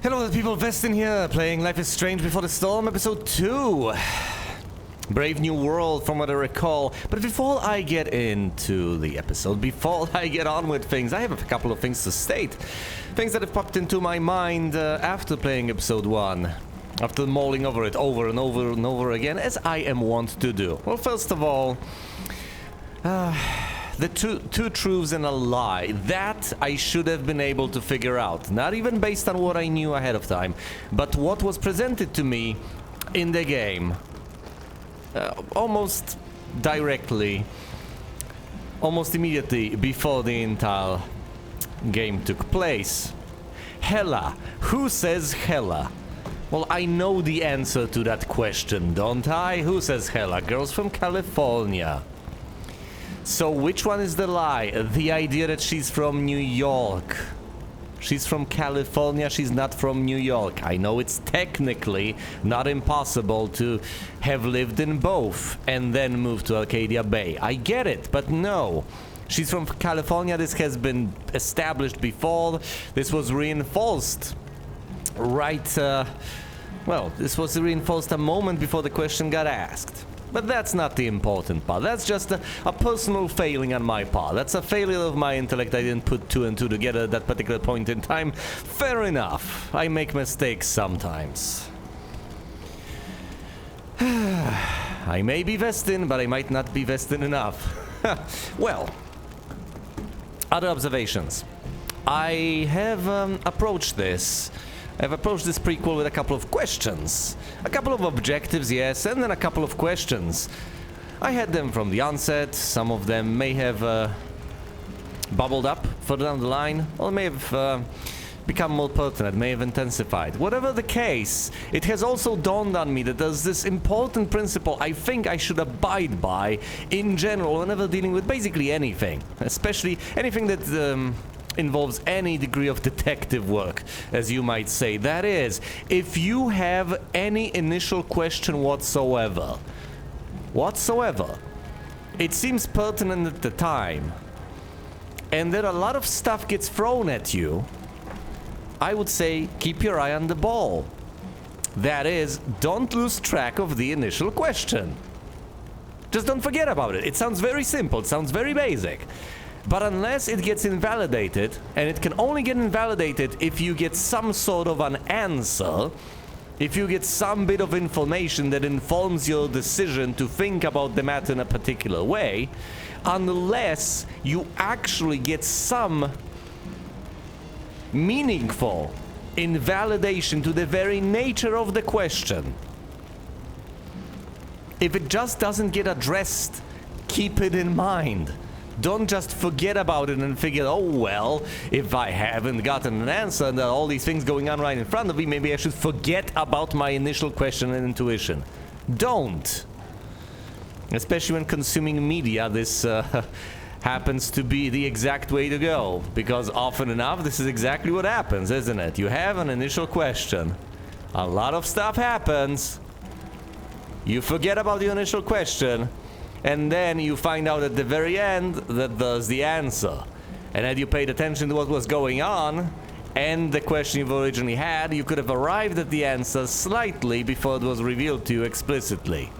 Hello people, Vestin here, playing Life is Strange Before the Storm, episode 2. Brave New World, from what I recall. But before I get into the episode, before I get on with things, I have a couple of things to state. Things that have popped into my mind after playing episode 1. After mulling over it over and over and over again, as I am wont to do. Well, first of all, the two truths and a lie. That I should have been able to figure out. Not even based on what I knew ahead of time, but what was presented to me in the game. Almost directly, almost immediately before the entire game took place. Hela. Who says Hela? Well, I know the answer to that question, don't I? Who says Hela? Girls from California. So which one is the lie? The idea that she's from New York. She's from California, she's not from New York. I know it's technically not impossible to have lived in both and then move to Arcadia Bay. I get it, but no. She's from California, this has been established before. This was reinforced this was reinforced a moment before the question got asked. But that's not the important part. That's just a personal failing on my part. That's a failure of my intellect. I didn't put two and two together at that particular point in time. Fair enough. I make mistakes sometimes. I may be Vestin, but I might not be Vestin enough. Well, other observations. I have approached this prequel with a couple of questions. A couple of objectives, yes, and then a couple of questions. I had them from the onset. Some of them may have bubbled up further down the line, or may have become more pertinent, may have intensified. Whatever the case, it has also dawned on me that there's this important principle I think I should abide by in general whenever dealing with basically anything, especially anything that involves any degree of detective work, as you might say. That is, if you have any initial question whatsoever, it seems pertinent at the time, and then a lot of stuff gets thrown at you, I would say keep your eye on the ball. That is, don't lose track of the initial question. Just don't forget about it. It sounds very simple, it sounds very basic. But unless it gets invalidated, and it can only get invalidated if you get some sort of an answer, if you get some bit of information that informs your decision to think about the matter in a particular way, unless you actually get some meaningful invalidation to the very nature of the question. If it just doesn't get addressed, keep it in mind. Don't just forget about it and figure, oh well, if I haven't gotten an answer and there are all these things going on right in front of me, maybe I should forget about my initial question and intuition. Don't. Especially when consuming media, this happens to be the exact way to go. Because often enough, this is exactly what happens, isn't it? You have an initial question. A lot of stuff happens. You forget about the initial question. And then you find out at the very end that there's the answer. And had you paid attention to what was going on, and the question you've originally had, you could have arrived at the answer slightly before it was revealed to you explicitly.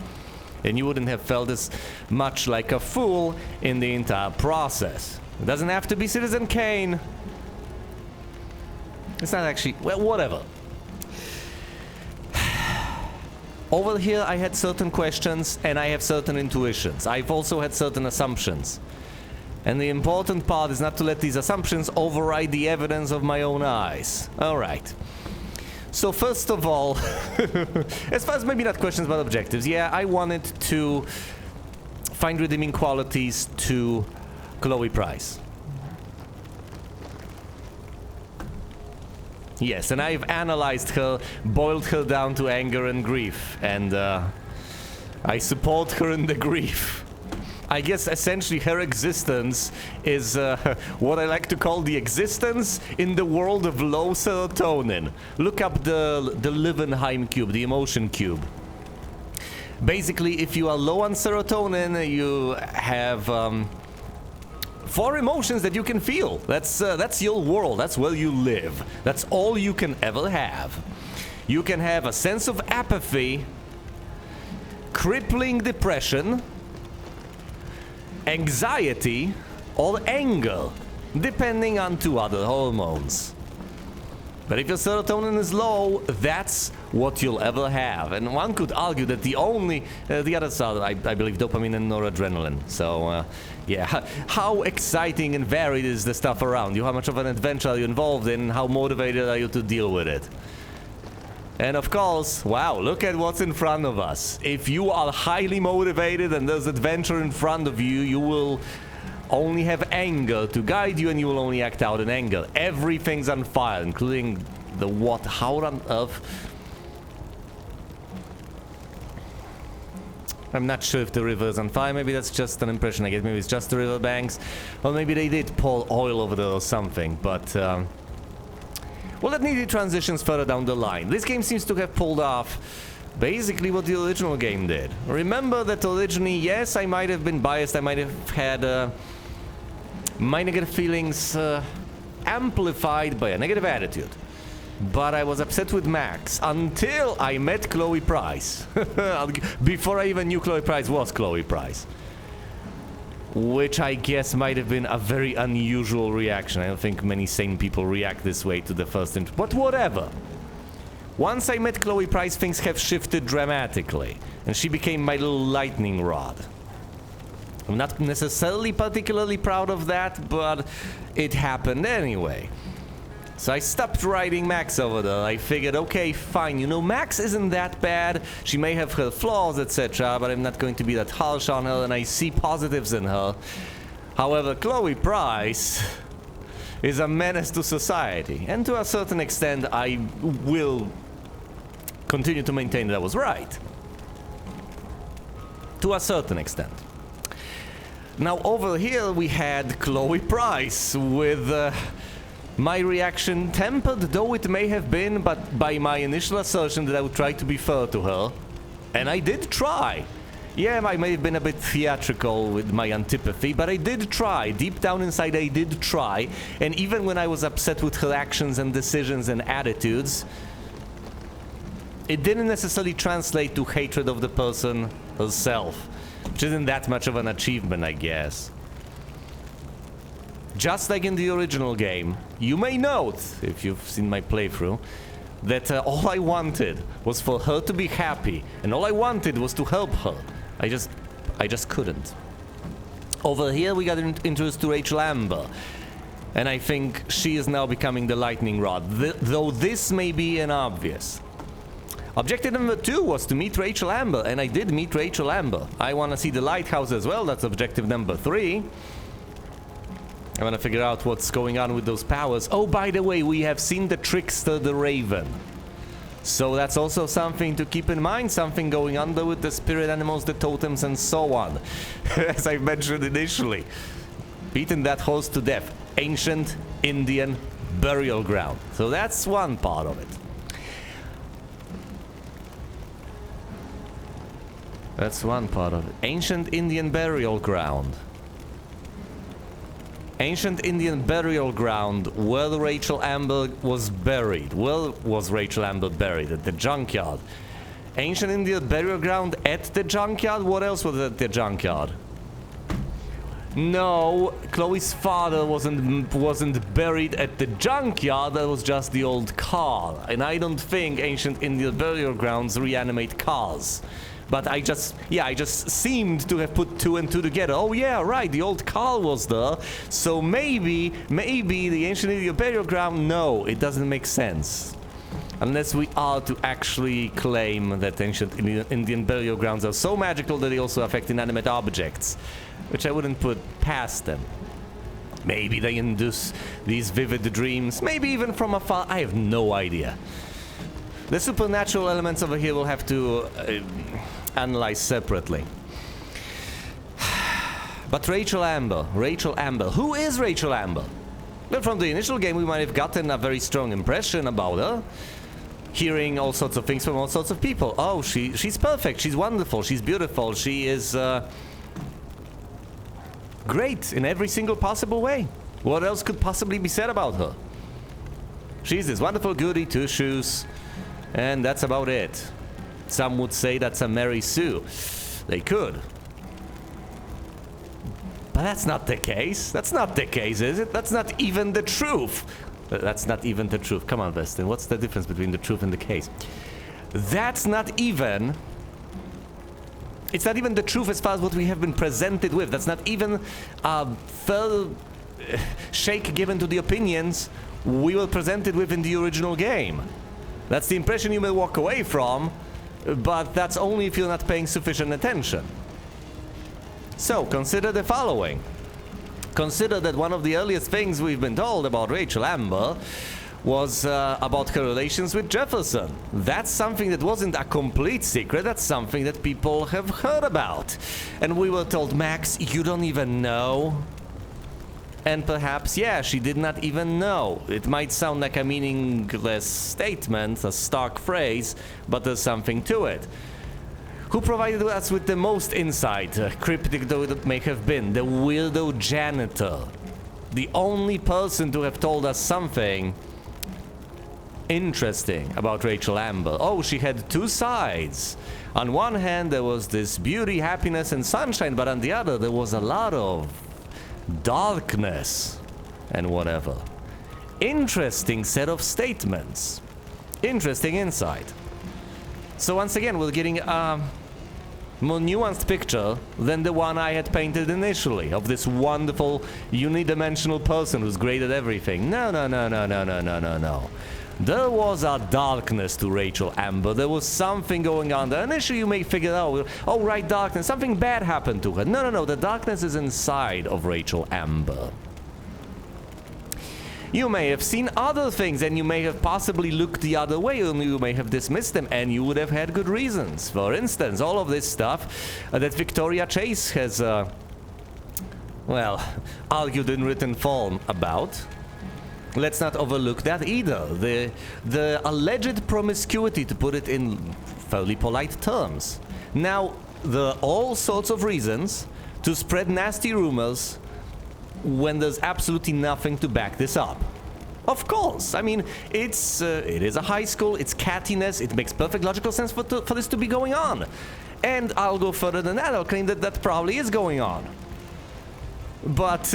And you wouldn't have felt as much like a fool in the entire process. It doesn't have to be Citizen Kane. It's not actually, well, whatever. Over here, I had certain questions, and I have certain intuitions. I've also had certain assumptions. And the important part is not to let these assumptions override the evidence of my own eyes. Alright. So first of all, as far as maybe not questions but objectives, yeah, I wanted to find redeeming qualities to Chloe Price. Yes, and I've analyzed her, boiled her down to anger and grief, and I support her in the grief. I guess essentially her existence is what I like to call the existence in the world of low serotonin. Look up the Livenheim cube, the emotion cube. Basically, if you are low on serotonin, you have 4 emotions that you can feel. That's your world. That's where you live. That's all you can ever have. You can have a sense of apathy, crippling depression, anxiety, or anger, depending on 2 other hormones. But if your serotonin is low, that's what you'll ever have. And one could argue that the others are, I believe, dopamine and noradrenaline. So, yeah, how exciting and varied is the stuff around you? How much of an adventure are you involved in? How motivated are you to deal with it? And of course, wow, look at what's in front of us. If you are highly motivated and there's adventure in front of you, you will only have anger to guide you, and you will only act out in anger. Everything's on fire, including the what? How on earth? I'm not sure if the river is on fire. Maybe that's just an impression I get. Maybe it's just the river banks. Or maybe they did pour oil over there or something. But, well, that needed transitions further down the line. This game seems to have pulled off basically what the original game did. Remember that originally, yes, I might have been biased. I might have had my negative feelings amplified by a negative attitude. But I was upset with Max until I met Chloe Price. Before I even knew Chloe Price was Chloe Price. Which I guess might have been a very unusual reaction. I don't think many sane people react this way to the first intro. But whatever. Once I met Chloe Price, things have shifted dramatically. And she became my little lightning rod. I'm not necessarily particularly proud of that, but it happened anyway. So I stopped riding Max over there. I figured, okay, fine, you know, Max isn't that bad. She may have her flaws, etc., but I'm not going to be that harsh on her, and I see positives in her. However, Chloe Price is a menace to society, and to a certain extent, I will continue to maintain that I was right. To a certain extent. Now, over here we had Chloe Price with my reaction tempered, though it may have been, but by my initial assertion that I would try to be fair to her. And I did try. Yeah, I may have been a bit theatrical with my antipathy, but I did try. Deep down inside, I did try. And even when I was upset with her actions and decisions and attitudes, it didn't necessarily translate to hatred of the person herself, which isn't that much of an achievement, I guess. Just like in the original game, you may note, if you've seen my playthrough, that all I wanted was for her to be happy, and all I wanted was to help her. I just couldn't. Over here we got introduced to Rachel Amber, and I think she is now becoming the lightning rod, though this may be obvious. Objective number 2 was to meet Rachel Amber, and I did meet Rachel Amber. I want to see the lighthouse as well, that's objective number 3. I want to figure out what's going on with those powers. Oh, by the way, we have seen the Trickster, the Raven. So that's also something to keep in mind, something going on there with the spirit animals, the totems, and so on. As I mentioned initially. Beaten that horse to death. Ancient Indian burial ground. So that's one part of it. That's one part of it. Ancient Indian burial ground. Ancient Indian burial ground where Rachel Amber was buried. Where was Rachel Amber buried? At the junkyard. Ancient Indian burial ground at the junkyard? What else was at the junkyard? No, Chloe's father wasn't buried at the junkyard. That was just the old car. And I don't think Ancient Indian burial grounds reanimate cars. But I just seemed to have put 2 and 2 together. Oh yeah, right, the old car was there. So maybe the Ancient Indian burial ground, no, it doesn't make sense. Unless we are to actually claim that Ancient Indian burial grounds are so magical that they also affect inanimate objects. Which I wouldn't put past them. Maybe they induce these vivid dreams, maybe even from afar, I have no idea. The supernatural elements over here we'll have to analyze separately. But Rachel Amber. Who is Rachel Amber? Well, from the initial game we might have gotten a very strong impression about her. Hearing all sorts of things from all sorts of people. Oh, she's perfect, she's wonderful, she's beautiful, she is... great in every single possible way. What else could possibly be said about her? She's this wonderful goody two-shoes, and that's about it. Some would say that's a Mary Sue. They could. But that's not the case. That's not the case, is it? That's not even the truth. That's not even the truth. Come on, Weston. What's the difference between the truth and the case? That's not even... It's not even the truth as far as what we have been presented with. That's not even a full shake given to the opinions we were presented with in the original game. That's the impression you may walk away from, but that's only if you're not paying sufficient attention. So, consider the following. Consider that one of the earliest things we've been told about Rachel Amber was about her relations with Jefferson. That's something that wasn't a complete secret, that's something that people have heard about. And we were told, Max, you don't even know? And perhaps, yeah, she did not even know. It might sound like a meaningless statement, a stock phrase, but there's something to it. Who provided us with the most insight, cryptic though it may have been? The weirdo janitor. The only person to have told us something interesting about Rachel Amber. Oh, she had two sides. On one hand, there was this beauty, happiness, and sunshine, but on the other, there was a lot of darkness and whatever. Interesting set of statements. Interesting insight. So once again, we're getting a more nuanced picture than the one I had painted initially of this wonderful unidimensional person who's great at everything. No. There was a darkness to Rachel Amber. There was something going on there. Initially you may figure out, oh right, darkness, something bad happened to her. No, the darkness is inside of Rachel Amber. You may have seen other things and you may have possibly looked the other way, or you may have dismissed them, and you would have had good reasons. For instance, all of this stuff that Victoria Chase has, well, argued in written form about. Let's not overlook that either. The alleged promiscuity, to put it in fairly polite terms. Now, there are all sorts of reasons to spread nasty rumors when there's absolutely nothing to back this up. Of course, I mean, it is a high school, it's cattiness, it makes perfect logical sense for this to be going on. And I'll go further than that, I'll claim that that probably is going on. But,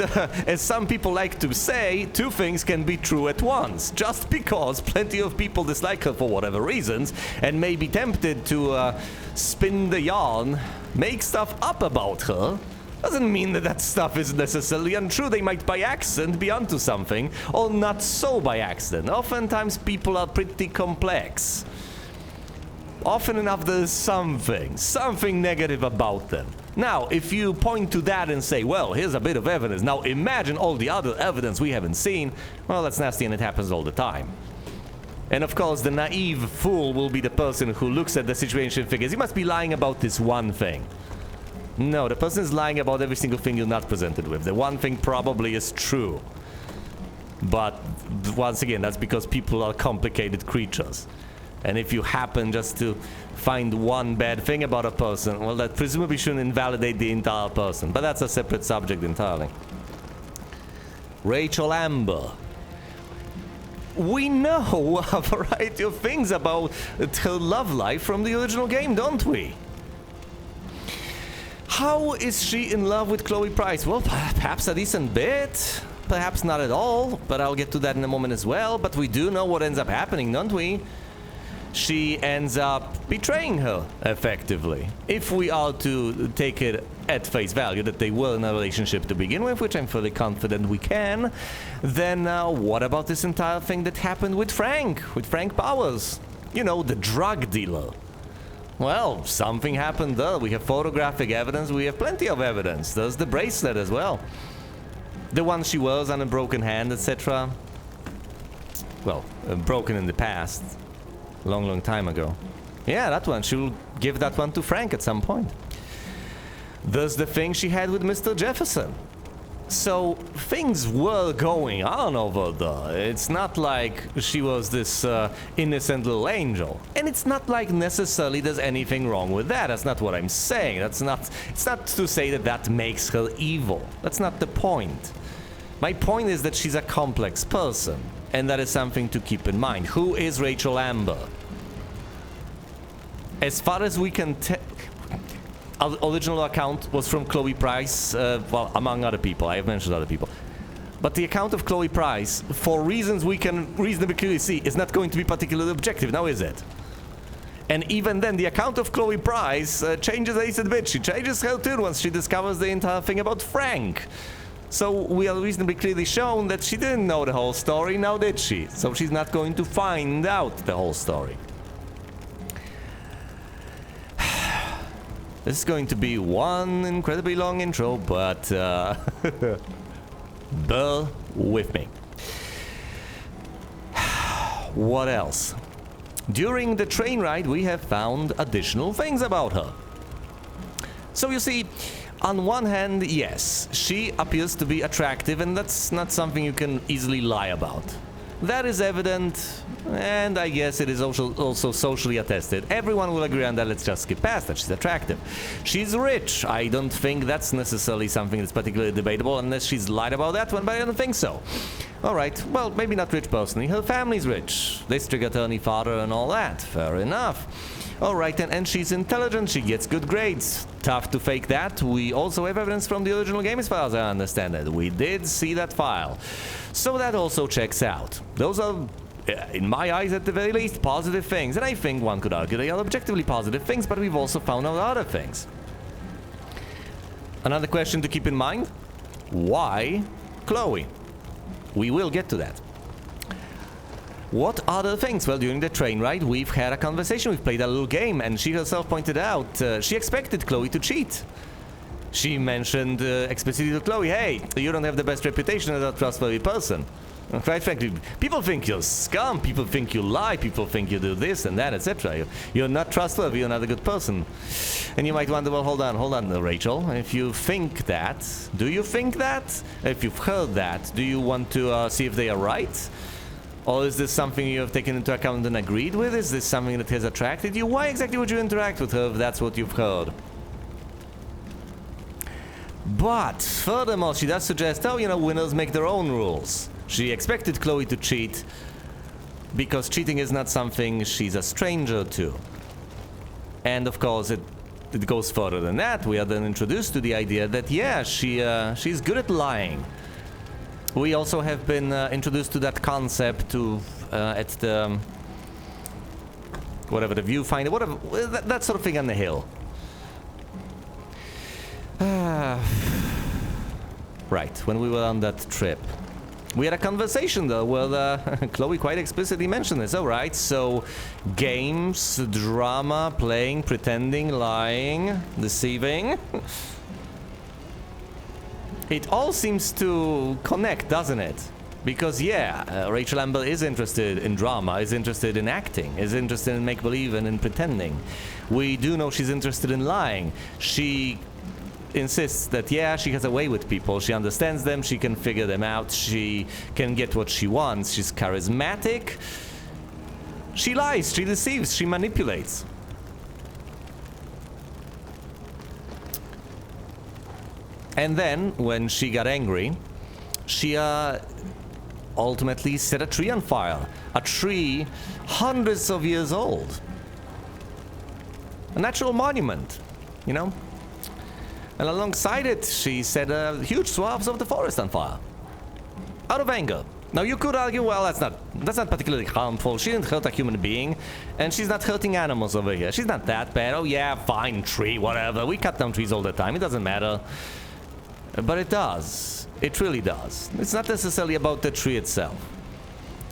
as some people like to say, two things can be true at once. Just because plenty of people dislike her for whatever reasons, and may be tempted to spin the yarn, make stuff up about her, doesn't mean that that stuff is necessarily untrue. They might by accident be onto something, or not so by accident. Oftentimes people are pretty complex. Often enough there's something negative about them. Now, if you point to that and say, well, here's a bit of evidence, now imagine all the other evidence we haven't seen, well, that's nasty and it happens all the time. And of course, the naive fool will be the person who looks at the situation and figures, he must be lying about this one thing. No, the person is lying about every single thing you're not presented with. The one thing probably is true. But once again, that's because people are complicated creatures. And if you happen just to find one bad thing about a person, well, that presumably shouldn't invalidate the entire person. But that's a separate subject entirely. Rachel Amber. We know a variety of things about her love life from the original game, don't we? How is she in love with Chloe Price? Well, perhaps a decent bit. Perhaps not at all, but I'll get to that in a moment as well. But we do know what ends up happening, don't we? She ends up betraying her, effectively. If we are to take it at face value that they were in a relationship to begin with, which I'm fully confident we can, then what about this entire thing that happened with Frank Powers? You know, the drug dealer. Well, something happened there. We have photographic evidence, we have plenty of evidence. There's the bracelet as well. The one she wears on a broken hand, etc. Well, broken in the past. Long time ago. Yeah, that one. She'll give that one to Frank at some point. There's the thing she had with Mr. Jefferson. So things were going on over there. It's not like she was this innocent little angel. And it's not like necessarily there's anything wrong with that. That's not what I'm saying. It's not to say that that makes her evil. That's not the point. My point is that she's a complex person. And that is something to keep in mind. Who is Rachel Amber? As far as we can tell, our original account was from Chloe Price, well, among other people. I have mentioned other people. But the account of Chloe Price, for reasons we can reasonably clearly see, is not going to be particularly objective, now is it? And even then, the account of Chloe Price changes a little bit. She changes her tune once she discovers the entire thing about Frank. So we are reasonably clearly shown that she didn't know the whole story, now did she? So she's not going to find out the whole story. This is going to be one incredibly long intro, but bear with me. What else? During the train ride, we have found additional things about her. So you see, on one hand, yes, she appears to be attractive, and that's not something you can easily lie about. That is evident, and I guess it is also socially attested. Everyone will agree on that. Let's just skip past that. She's attractive. She's rich. I don't think that's necessarily something that's particularly debatable, unless she's lied about that one, but I don't think so. Alright, well, maybe not rich personally. Her family's rich. District attorney, father, and all that. Fair enough. Alright, and she's intelligent. She gets good grades. Tough to fake that. We also have evidence from the original game, as far as I understand it. We did see that file. So that also checks out. Those are, in my eyes at the very least, positive things. And I think one could argue they are objectively positive things, but we've also found out other things. Another question to keep in mind. Why Chloe? We will get to that. What other things? Well, during the train ride, we've had a conversation, we've played a little game, and she herself pointed out she expected Chloe to cheat. She mentioned explicitly to Chloe, hey, you don't have the best reputation as a trustworthy person. And quite frankly, people think you're scum, people think you lie, people think you do this and that, etc. You're not trustworthy, you're not a good person. And you might wonder, well, hold on, Rachel. If you think that, do you think that? If you've heard that, do you want to see if they are right? Or is this something you have taken into account and agreed with? Is this something that has attracted you? Why exactly would you interact with her if that's what you've heard? But, furthermore, she does suggest, oh, you know, winners make their own rules. She expected Chloe to cheat because cheating is not something she's a stranger to. And, of course, it goes further than that. We are then introduced to the idea that, yeah, she's good at lying. We also have been introduced to that concept at the whatever the viewfinder, whatever that sort of thing on the hill. Right, when we were on that trip, we had a conversation though where Chloe quite explicitly mentioned this. All right, so games, drama, playing, pretending, lying, deceiving. It all seems to connect, doesn't it? Because, yeah, Rachel Amber is interested in drama, is interested in acting, is interested in make-believe and in pretending. We do know she's interested in lying. She insists that, yeah, she has a way with people. She understands them, she can figure them out, she can get what she wants. She's charismatic. She lies, she deceives, she manipulates. And then, when she got angry, she ultimately set a tree on fire. A tree hundreds of years old. A natural monument, you know? And alongside it, she set huge swaths of the forest on fire. Out of anger. Now you could argue, well, that's not particularly harmful. She didn't hurt a human being, and she's not hurting animals over here. She's not that bad. Oh yeah, fine, tree, whatever. We cut down trees all the time. It doesn't matter. But it does. It really does. It's not necessarily about the tree itself.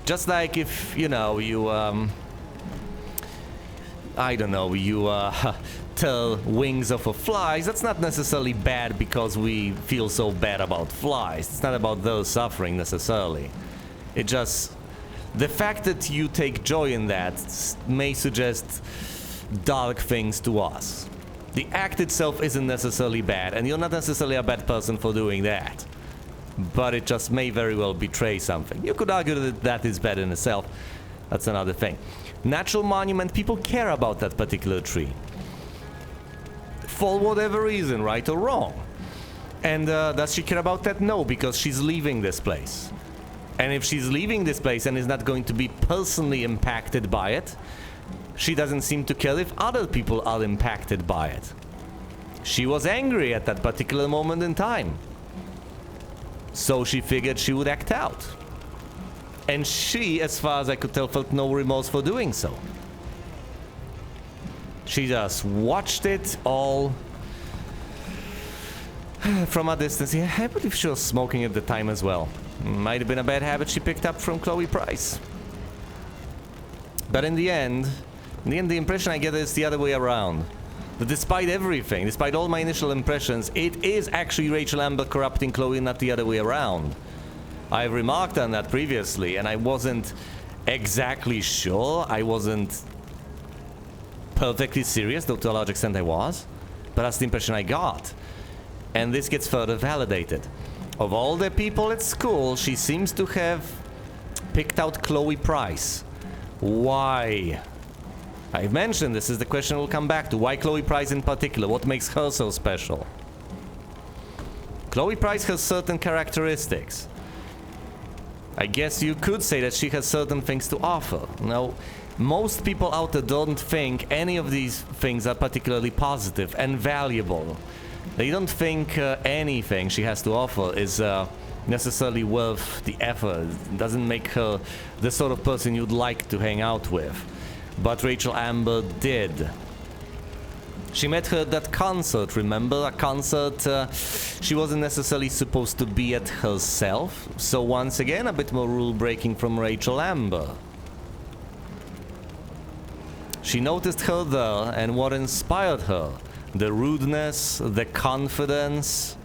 Just like if, you know, you, I don't know, you, tell wings off of flies, that's not necessarily bad because we feel so bad about flies. It's not about those suffering necessarily. It just... the fact that you take joy in that may suggest dark things to us. The act itself isn't necessarily bad, and you're not necessarily a bad person for doing that. but it just may very well betray something. You could argue that that is bad in itself. That's another thing. Natural monument, people care about that particular tree. For whatever reason, right or wrong. And does she care about that? No, because she's leaving this place. And if she's leaving this place and is not going to be personally impacted by it, she doesn't seem to care if other people are impacted by it. She was angry at that particular moment in time. So she figured she would act out. And she, as far as I could tell, felt no remorse for doing so. She just watched it all from a distance. Yeah, I believe she was smoking at the time as well. Might have been a bad habit she picked up from Chloe Price. But in the end, the impression I get is the other way around. That despite everything, despite all my initial impressions, it is actually Rachel Amber corrupting Chloe, not the other way around. I've remarked on that previously, and I wasn't exactly sure. I wasn't perfectly serious, though to a large extent I was. But that's the impression I got. And this gets further validated. Of all the people at school, she seems to have picked out Chloe Price. Why? I've mentioned this is the question we'll come back to. Why Chloe Price in particular? What makes her so special? Chloe Price has certain characteristics. I guess you could say that she has certain things to offer. Now, most people out there don't think any of these things are particularly positive and valuable. They don't think anything she has to offer is necessarily worth the effort. It doesn't make her the sort of person you'd like to hang out with. But Rachel Amber did. She met her at that concert, remember? A concert she wasn't necessarily supposed to be at herself. So once again, a bit more rule breaking from Rachel Amber. She noticed her there and what inspired her. The rudeness, the confidence,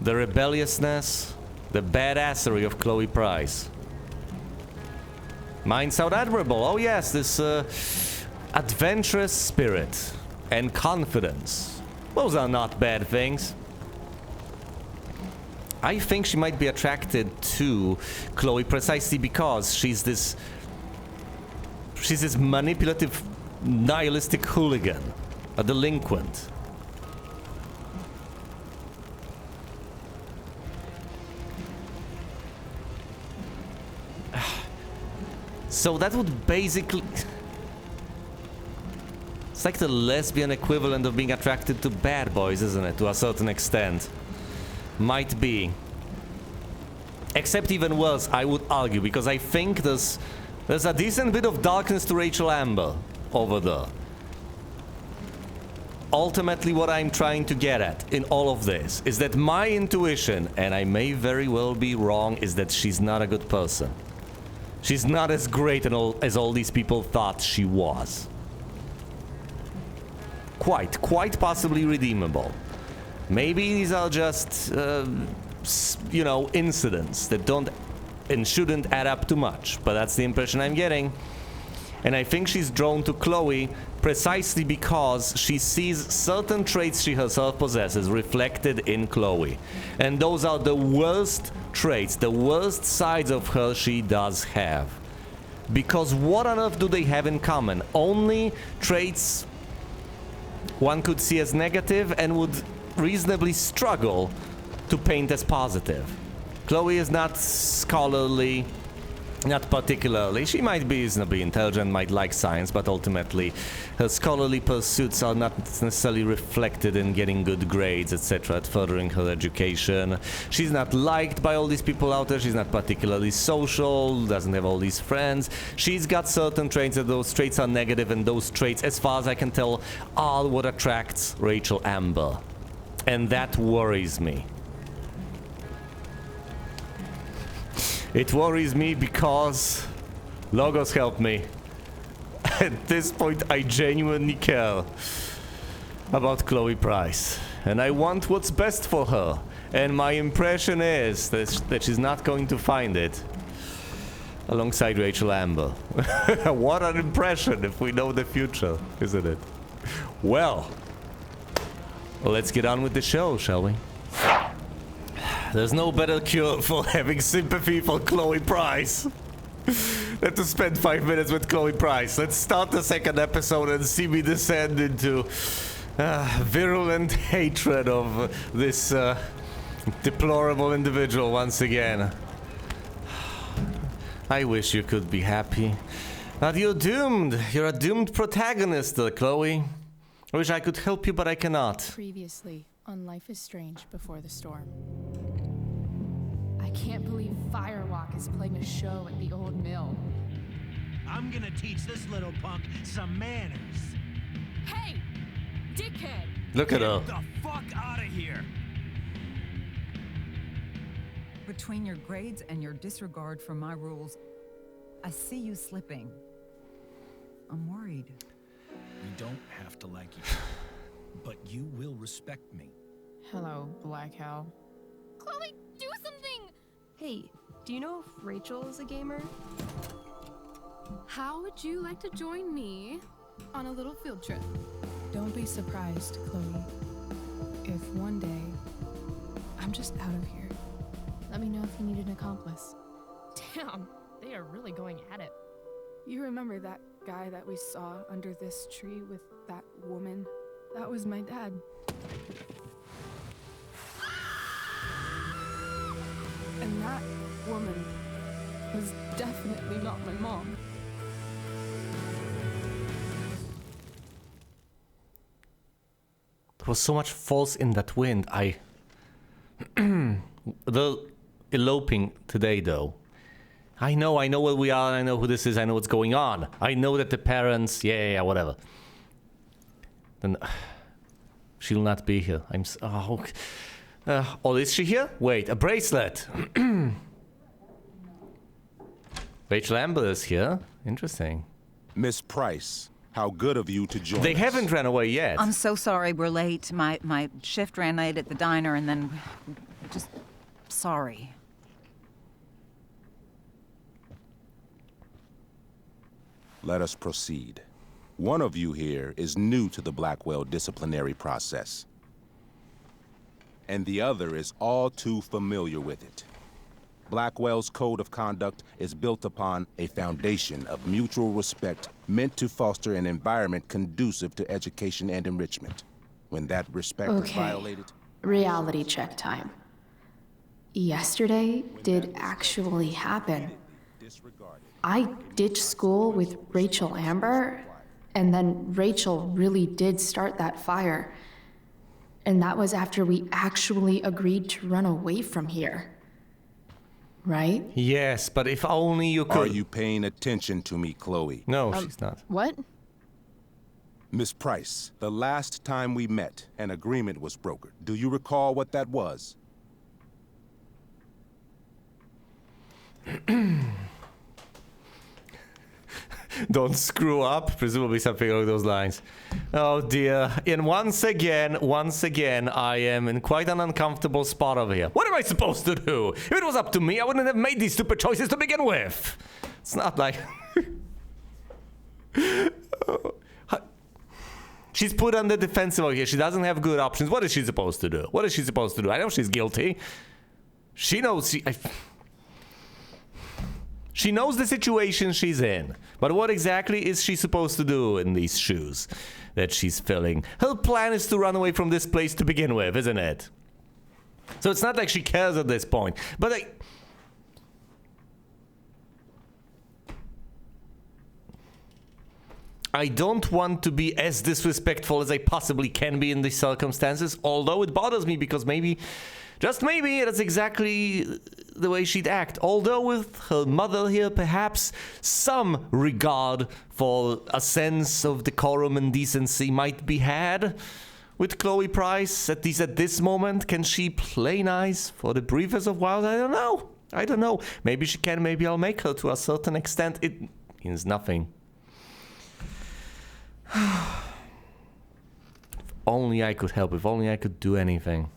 the rebelliousness, the badassery of Chloe Price. Mine sound admirable. Oh yes, this adventurous spirit and confidence. Those are not bad things. I think she might be attracted to Chloe precisely because she's this manipulative, nihilistic hooligan, a delinquent. So that would basically... It's like the lesbian equivalent of being attracted to bad boys, isn't it? To a certain extent. Might be. Except even worse, I would argue, because I think there's a decent bit of darkness to Rachel Amber over there. Ultimately, what I'm trying to get at in all of this is that my intuition, and I may very well be wrong, is that she's not a good person. She's not as great as all these people thought she was. Quite possibly redeemable. Maybe these are just, you know, incidents that don't and shouldn't add up too much, but that's the impression I'm getting. And I think she's drawn to Chloe precisely because she sees certain traits she herself possesses reflected in Chloe. And those are the worst traits, the worst sides of her she does have. Because what on earth do they have in common? Only traits one could see as negative and would reasonably struggle to paint as positive. Chloe is not scholarly, not particularly. She might be reasonably intelligent, might like science, but ultimately her scholarly pursuits are not necessarily reflected in getting good grades, etc., at furthering her education. She's not liked by all these people out there. She's not particularly social, doesn't have all these friends. She's got certain traits, and those traits are negative, and those traits, as far as I can tell, are what attracts Rachel Amber. And that worries me. It worries me because, Logos help me, at this point I genuinely care about Chloe Price. And I want what's best for her. And my impression is that she's not going to find it alongside Rachel Amber. What an impression if we know the future, isn't it? Well, let's get on with the show, shall we? There's no better cure for having sympathy for Chloe Price than to spend 5 minutes with Chloe Price. Let's start the second episode and see me descend into virulent hatred of this deplorable individual once again. I wish you could be happy. But you're doomed. You're a doomed protagonist, Chloe. I wish I could help you, but I cannot. Previously on Life is Strange Before the Storm. I can't believe Firewalk is playing a show at the old mill. I'm gonna teach this little punk some manners. Hey! Dickhead! Look at her. Get the fuck out of here! Between your grades and your disregard for my rules, I see you slipping. I'm worried. We don't have to like each other, but you will respect me. Hello, Black Owl. Chloe, do something! Hey, do you know if Rachel is a gamer? How would you like to join me on a little field trip? Don't be surprised, Chloe, if one day I'm just out of here. Let me know if you need an accomplice. Damn, they are really going at it. You remember that guy that we saw under this tree with that woman? That was my dad. And that woman was definitely not my mom. There was so much force in that wind. The eloping today, though. I know where we are, I know who this is, I know what's going on. I know that the parents, yeah, whatever. Then she'll not be here. Oh, is she here? Wait, a bracelet. Rachel Amber is here. Interesting. Miss Price, how good of you to join They us. haven't ran away yet. I'm so sorry we're late. My shift ran late at the diner and then just sorry. Let us proceed. One of you here is new to the Blackwell disciplinary process, and the other is all too familiar with it. Blackwell's code of conduct is built upon a foundation of mutual respect meant to foster an environment conducive to education and enrichment. When that respect is violated... Reality check time. Yesterday did actually happen. I ditched school with Rachel Amber, and then Rachel really did start that fire. And that was after we actually agreed to run away from here. Right? Yes, but if only you could... Are you paying attention to me, Chloe? No, she's not. What? Miss Price, the last time we met, an agreement was brokered. Do you recall what that was? Don't screw up, presumably something along those lines. Oh dear. And once again, I am in quite an uncomfortable spot over here. What am I supposed to do? If it was up to me, I wouldn't have made these stupid choices to begin with. It's not like... She's put on the defensive over here. She doesn't have good options. What is she supposed to do? I know she's guilty. She knows She knows the situation she's in, but what exactly is she supposed to do in these shoes that she's filling? Her plan is to run away from this place to begin with, isn't it? So it's not like she cares at this point, but I don't want to be as disrespectful as I possibly can be in these circumstances, although it bothers me because maybe, just maybe, that's exactly the way she'd act. Although with her mother here, perhaps some regard for a sense of decorum and decency might be had. With Chloe Price, at least at this moment, can she play nice for the briefest of while? I don't know. Maybe she can, maybe I'll make her to a certain extent. It means nothing. If only I could help, if only I could do anything.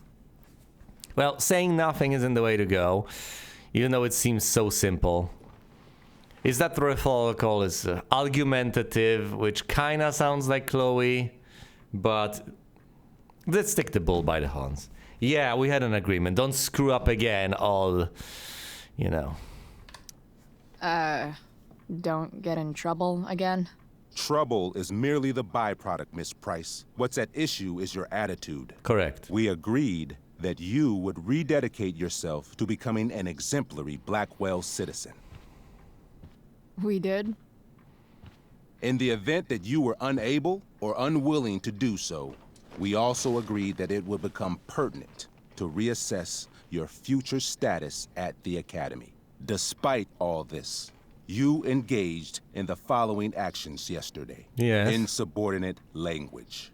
Well, saying nothing isn't the way to go, even though it seems so simple. Is that rhetorical, is argumentative, which kinda sounds like Chloe, but let's stick the bull by the horns. Yeah, we had an agreement. Don't screw up again, all, you know. Don't get in trouble again? Trouble is merely the byproduct, Miss Price. What's at issue is your attitude. Correct. We agreed that you would rededicate yourself to becoming an exemplary Blackwell citizen. We did? In the event that you were unable or unwilling to do so, we also agreed that it would become pertinent to reassess your future status at the Academy. Despite all this, you engaged in the following actions yesterday. Yes. Insubordinate language.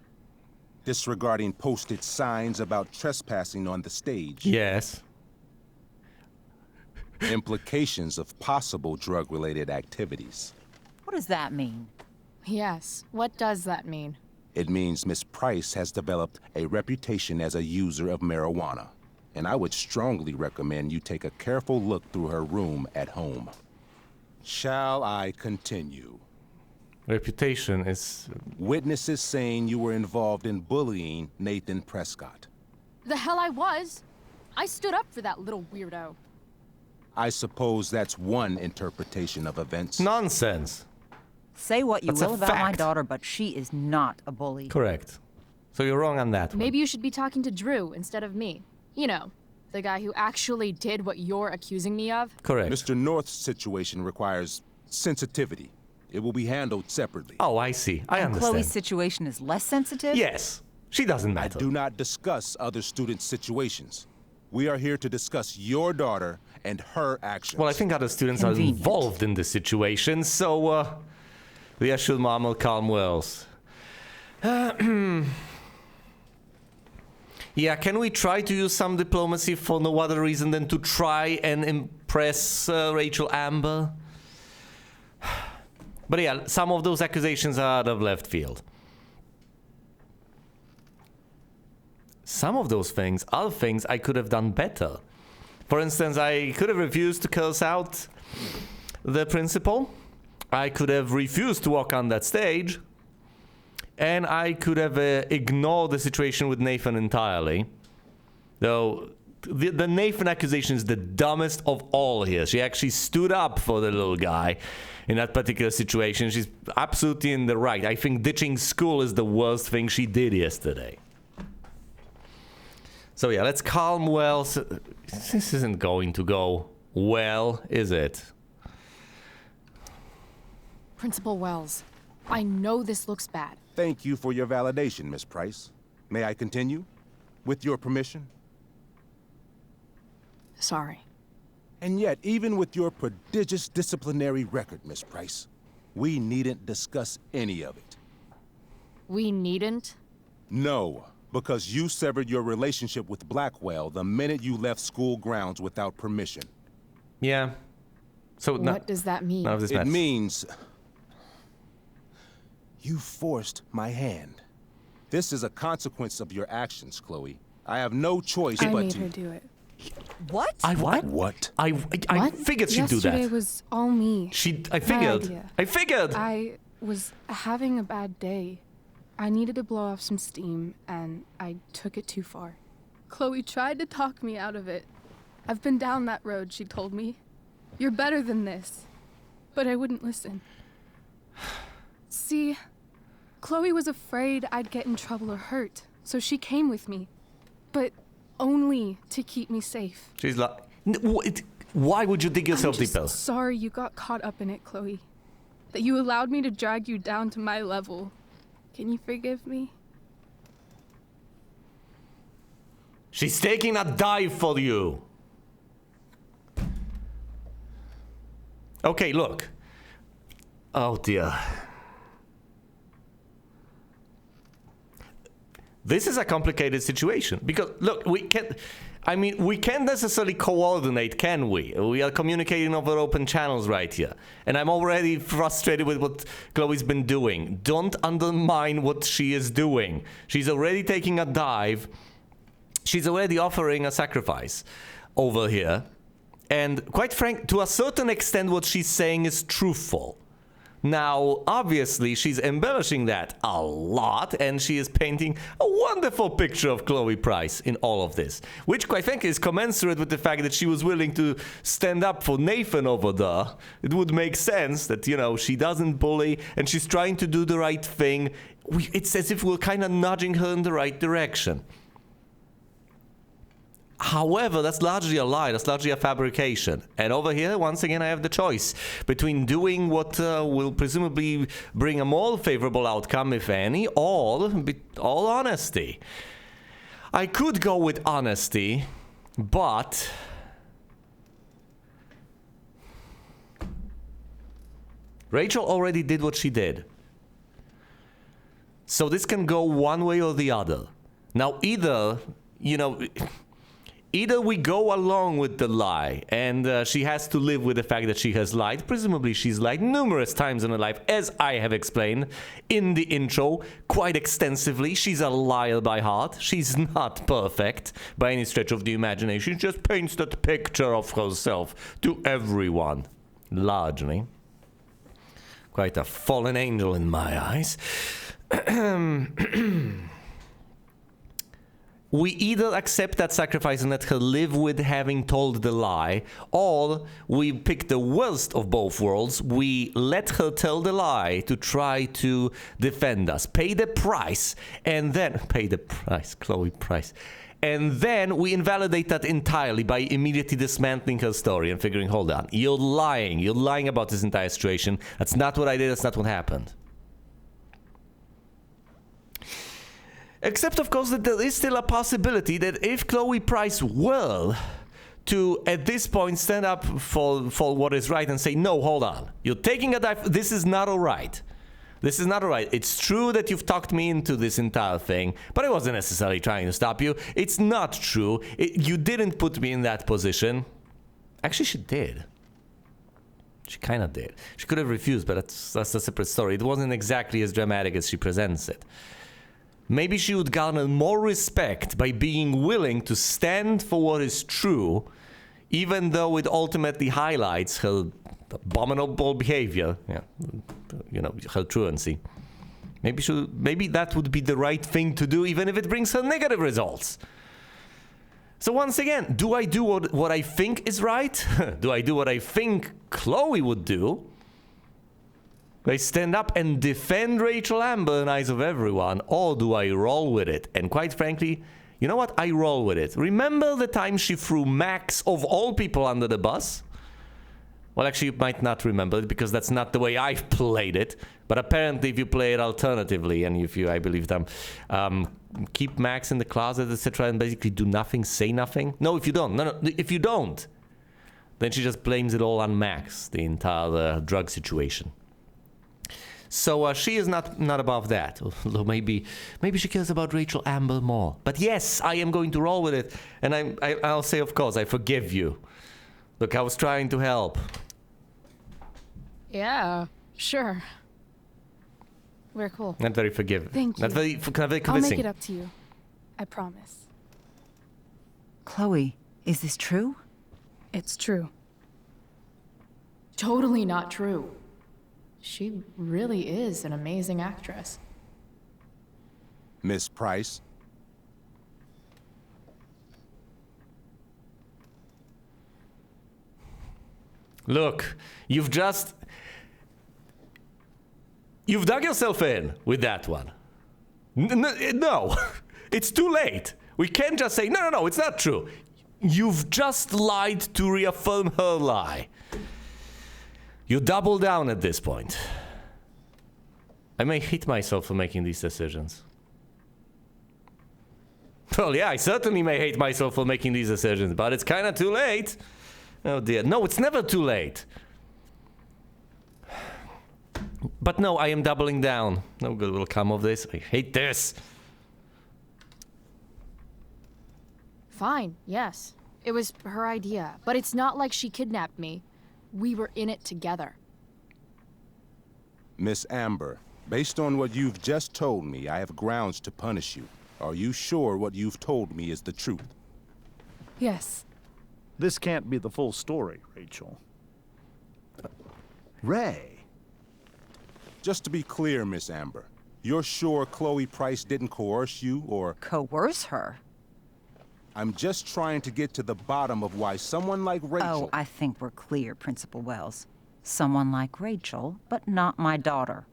Disregarding posted signs about trespassing on the stage. Yes. Implications of possible drug-related activities. What does that mean? Yes. What does that mean? It means Miss Price has developed a reputation as a user of marijuana, and I would strongly recommend you take a careful look through her room at home. Shall I continue? Reputation is... Witnesses saying you were involved in bullying Nathan Prescott. The hell I was. I stood up for that little weirdo. I suppose that's one interpretation of events. Nonsense. Say what you That's a will about my fact. daughter, but she is not a bully. Correct. So you're wrong on that one. Maybe you should be talking to Drew instead of me. You know, the guy who actually did what you're accusing me of. Correct. Mr. North's situation requires sensitivity. It will be handled separately. Oh, I see. I And understand. Chloe's situation is less sensitive? Yes. She doesn't I matter. do not discuss other students' situations. We are here to discuss your daughter and her actions. Well, I think other students are Convenient. involved in this situation, so, reassure Marmel, calm Wells. Yeah, can we try to use some diplomacy for no other reason than to try and impress Rachel Amber? But yeah, some of those accusations are out of left field. Some of those things are things I could have done better. For instance, I could have refused to curse out the principal. I could have refused to walk on that stage. And I could have ignored the situation with Nathan entirely. Though, the Nathan accusation is the dumbest of all here. She actually stood up for the little guy in that particular situation. She's absolutely in the right. I think ditching school is the worst thing she did yesterday. So yeah, let's calm Wells. This isn't going to go well, is it? Principal Wells, I know this looks bad. Thank you for your validation, Miss Price. May I continue? With your permission? Sorry. And yet, even with your prodigious disciplinary record, Miss Price, we needn't discuss any of it. We needn't? No, because you severed your relationship with Blackwell the minute you left school grounds without permission. Yeah. So What does that mean? none of this It matters. means you forced my hand. This is a consequence of your actions, Chloe. I have no choice I but made to... her do it. What? What? I What? figured she'd do Yesterday that. was all me. I figured. idea. I figured. I was having a bad day. I needed to blow off some steam, and I took it too far. Chloe tried to talk me out of it. I've been down that road, she told me. You're better than this. But I wouldn't listen. See, Chloe was afraid I'd get in trouble or hurt, so she came with me. But only to keep me safe. She's like, why would you dig yourself I'm just deeper? sorry you got caught up in it, Chloe. That you allowed me to drag you down to my level. Can you forgive me? She's taking a dive for you. Okay, look. Oh dear. This is a complicated situation because look, we can't necessarily coordinate, can we? We are communicating over open channels right here. And I'm already frustrated with what Chloe's been doing. Don't undermine what she is doing. She's already taking a dive. She's already offering a sacrifice over here. And quite frank, to a certain extent, what she's saying is truthful. Now, obviously, she's embellishing that a lot, and she is painting a wonderful picture of Chloe Price in all of this, which, quite frankly, is commensurate with the fact that she was willing to stand up for Nathan over there. It would make sense that, you know, she doesn't bully, and she's trying to do the right thing. It's as if we're kind of nudging her in the right direction. However, that's largely a lie, that's largely a fabrication. And over here, once again, I have the choice between doing what will presumably bring a more favorable outcome, if any, or all honesty. I could go with honesty, but Rachel already did what she did. So this can go one way or the other. Now, either, you know, either we go along with the lie, and she has to live with the fact that she has lied. Presumably she's lied numerous times in her life, as I have explained in the intro quite extensively. She's a liar by heart. She's not perfect by any stretch of the imagination. She just paints that picture of herself to everyone, largely. Quite a fallen angel in my eyes. We either accept that sacrifice and let her live with having told the lie, or we pick the worst of both worlds. We let her tell the lie to try to defend us. Pay the price, and then... Pay the price, Chloe Price. And then we invalidate that entirely by immediately dismantling her story and figuring, hold on, you're lying. You're lying about this entire situation. That's not what I did. That's not what happened. Except, of course, that there is still a possibility that if Chloe Price were to, at this point, stand up for what is right and say, no, hold on, you're taking a dive, this is not all right. This is not all right. It's true that you've talked me into this entire thing, but I wasn't necessarily trying to stop you. It's not true. You didn't put me in that position. Actually, she did. She kind of did. She could have refused, but that's a separate story. It wasn't exactly as dramatic as she presents it. Maybe she would garner more respect by being willing to stand for what is true, even though it ultimately highlights her abominable behavior, you know, her truancy. Maybe that would be the right thing to do, even if it brings her negative results. So once again, do I do what I think is right? Do I do what I think Chloe would do? Do I stand up and defend Rachel Amber in the eyes of everyone, or do I roll with it? And quite frankly, you know what? I roll with it. Remember the time she threw Max, of all people, under the bus? Well, actually, you might not remember it, because that's not the way I've played it. But apparently, if you play it alternatively, and if you, I believe them, keep Max in the closet, etc., and basically do nothing, say nothing. No, if you don't. No, if you don't, then she just blames it all on Max, the entire drug situation. So she is not above that. Although maybe she cares about Rachel Amber more. But yes, I am going to roll with it, and I'll say, of course, I forgive you. Look, I was trying to help. Yeah, sure. We're cool. Not very forgiving. Thank you. Not very convincing. I'll make it up to you. I promise. Chloe, is this true? It's true. Totally not true. She really is an amazing actress. Miss Price? Look, you've dug yourself in with that one. No, it's too late. We can't just say, no, it's not true. You've just lied to reaffirm her lie. You double down at this point. I may hate myself for making these decisions. Well, yeah, I certainly may hate myself for making these decisions, but it's kind of too late. Oh dear. No, it's never too late. But no, I am doubling down. No good will come of this. I hate this. Fine, yes. It was her idea, but it's not like she kidnapped me. We were in it together. Miss Amber, based on what you've just told me, I have grounds to punish you. Are you sure what you've told me is the truth? Yes. This can't be the full story, Rachel. Ray. Just to be clear, Miss Amber, you're sure Chloe Price didn't coerce you, or... Coerce her? I'm just trying to get to the bottom of why someone like Rachel... Oh, I think we're clear, Principal Wells. Someone like Rachel, but not my daughter.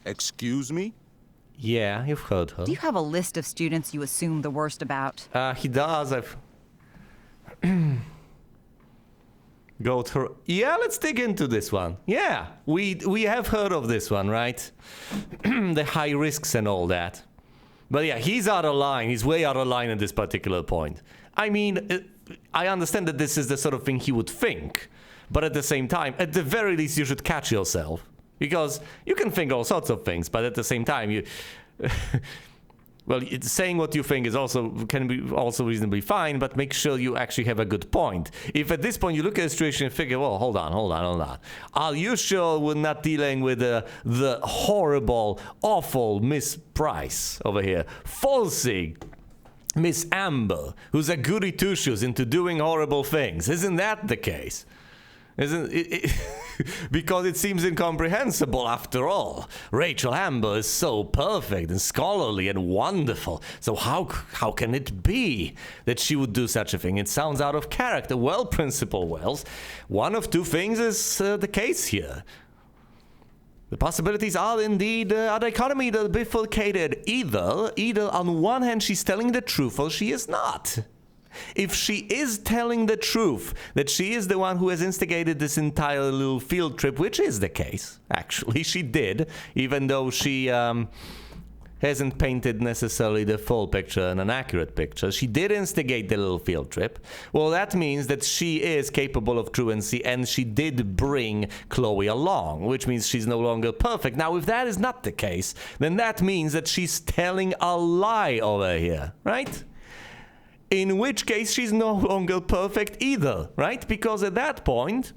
Excuse me? Yeah, you've heard her. Do you have a list of students you assume the worst about? He does. I've go through. Yeah, let's dig into this one. Yeah, we have heard of this one, right? The high risks and all that. But yeah, he's out of line. He's way out of line at this particular point. I mean, I understand that this is the sort of thing he would think, but at the same time, at the very least, you should catch yourself. Because you can think all sorts of things, but at the same time, you... well, saying what you think is can be also reasonably fine, but make sure you actually have a good point. If at this point you look at the situation and figure, well, hold on. Are you sure we're not dealing with the horrible, awful Miss Price over here? Falsing Miss Amber, who's a goody two-shoes into doing horrible things. Isn't that the case? Isn't it? Because it seems incomprehensible after all. Rachel Amber is so perfect and scholarly and wonderful. So how can it be that she would do such a thing? It sounds out of character. Well, Principal Wells, one of two things is the case here. The possibilities are indeed a dichotomy bifurcated. Either on one hand she's telling the truth or she is not. If she is telling the truth, that she is the one who has instigated this entire little field trip, which is the case, actually, she did, even though she hasn't painted necessarily the full picture and an accurate picture, she did instigate the little field trip. Well, that means that she is capable of truancy, and she did bring Chloe along, which means she's no longer perfect. Now, if that is not the case, then that means that she's telling a lie over here, right? In which case, she's no longer perfect either, right? Because at that point,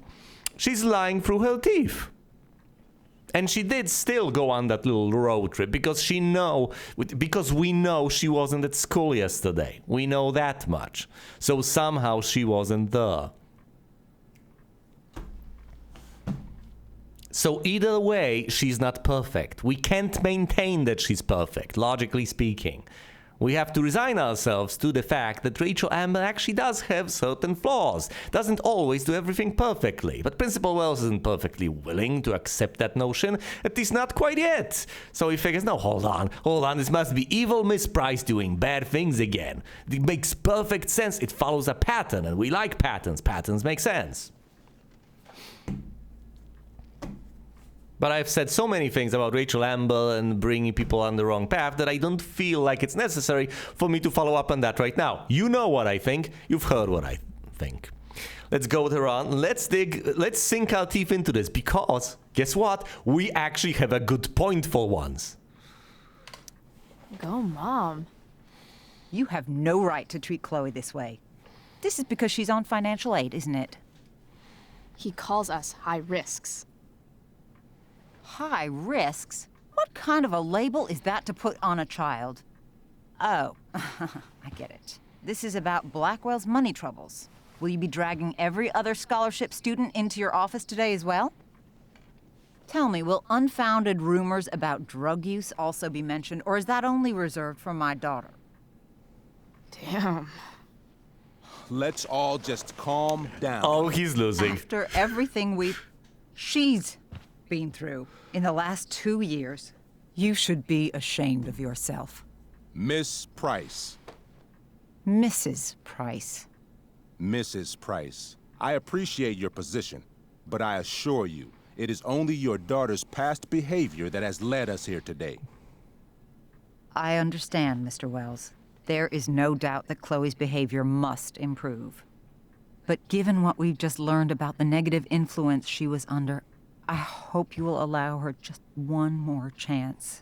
she's lying through her teeth. And she did still go on that little road trip because we know she wasn't at school yesterday. We know that much. So somehow she wasn't there. So either way, she's not perfect. We can't maintain that she's perfect, logically speaking. We have to resign ourselves to the fact that Rachel Amber actually does have certain flaws, doesn't always do everything perfectly. But Principal Wells isn't perfectly willing to accept that notion, at least not quite yet. So he figures, no, hold on, this must be evil Miss Price doing bad things again. It makes perfect sense, it follows a pattern, and we like patterns. Patterns make sense. But I've said so many things about Rachel Amber and bringing people on the wrong path that I don't feel like it's necessary for me to follow up on that right now. You know what I think. You've heard what I think. Let's go there on. Let's sink our teeth into this because, guess what? We actually have a good point for once. Go, Mom. You have no right to treat Chloe this way. This is because she's on financial aid, isn't it? He calls us high risks. High risks? What kind of a label is that to put on a child? Oh, I get it. This is about Blackwell's money troubles. Will you be dragging every other scholarship student into your office today as well? Tell me, will unfounded rumors about drug use also be mentioned, or is that only reserved for my daughter? Damn. Let's all just calm down. Oh, he's losing. After everything she's been through in the last 2 years, you should be ashamed of yourself. Miss Price. Mrs. Price. Mrs. Price, I appreciate your position, but I assure you, it is only your daughter's past behavior that has led us here today. I understand, Mr. Wells. There is no doubt that Chloe's behavior must improve. But given what we've just learned about the negative influence she was under, I hope you will allow her just one more chance.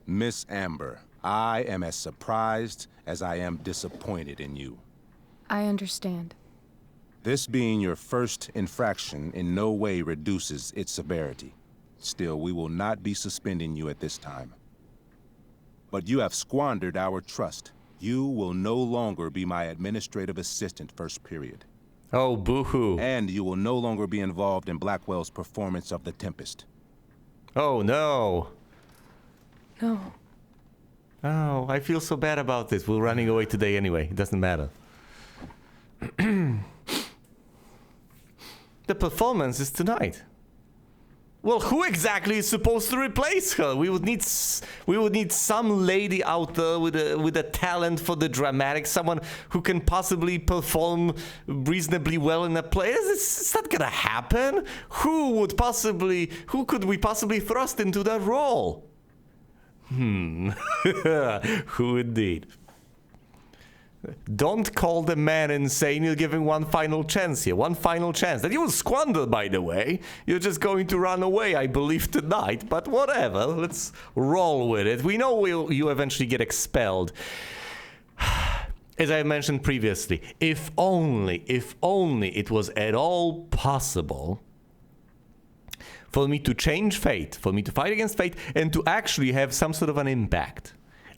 Miss Amber, I am as surprised as I am disappointed in you. I understand. This being your first infraction in no way reduces its severity. Still, we will not be suspending you at this time. But you have squandered our trust. You will no longer be my administrative assistant first period. Oh, boo-hoo. And you will no longer be involved in Blackwell's performance of The Tempest. Oh, no. No. Oh, I feel so bad about this. We're running away today anyway. It doesn't matter. The performance is tonight. Well, who exactly is supposed to replace her? We would need some lady out there with a talent for the dramatic, someone who can possibly perform reasonably well in a play. It's not gonna happen. Who could we possibly thrust into that role? Who indeed? Don't call the man insane. You're giving one final chance here. One final chance that you will squander, by the way. You're just going to run away, I believe, tonight. But whatever. Let's roll with it. We know you eventually get expelled. As I mentioned previously, if only it was at all possible for me to change fate, for me to fight against fate, and to actually have some sort of an impact.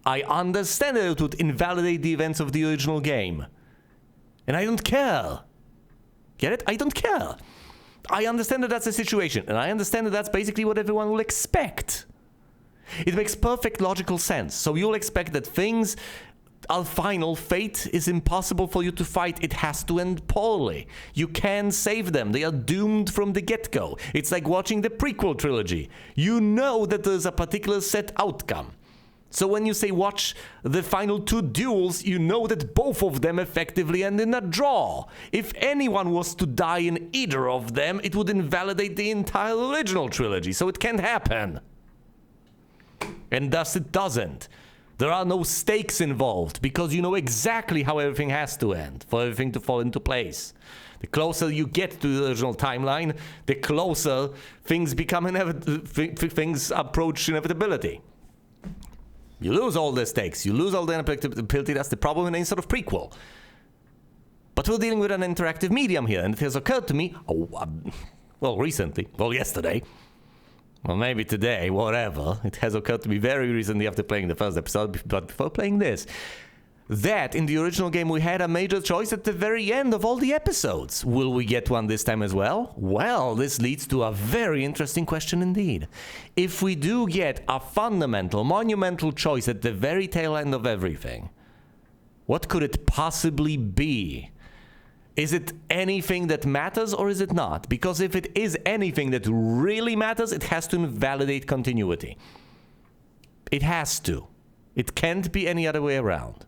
I understand that it would invalidate the events of the original game. And I don't care. Get it? I don't care. I understand that that's the situation, and I understand that that's basically what everyone will expect. It makes perfect logical sense. So you'll expect that things are final. Fate is impossible for you to fight. It has to end poorly. You can save them. They are doomed from the get-go. It's like watching the prequel trilogy. You know that there's a particular set outcome. So when you say watch the final two duels, you know that both of them effectively end in a draw. If anyone was to die in either of them, it would invalidate the entire original trilogy, so it can't happen. And thus it doesn't. There are no stakes involved, because you know exactly how everything has to end, for everything to fall into place. The closer you get to the original timeline, the closer things become things approach inevitability. You lose all the stakes, you lose all the unpredictability. That's the problem in any sort of prequel. But we're dealing with an interactive medium here, and it has occurred to me, recently, yesterday, maybe today, whatever. It has occurred to me very recently after playing the first episode, but before playing this, that in the original game we had a major choice at the very end of all the episodes. Will we get one this time as well? Well, this leads to a very interesting question indeed. If we do get a fundamental, monumental choice at the very tail end of everything, what could it possibly be? Is it anything that matters or is it not? Because if it is anything that really matters, it has to invalidate continuity. It has to. It can't be any other way around.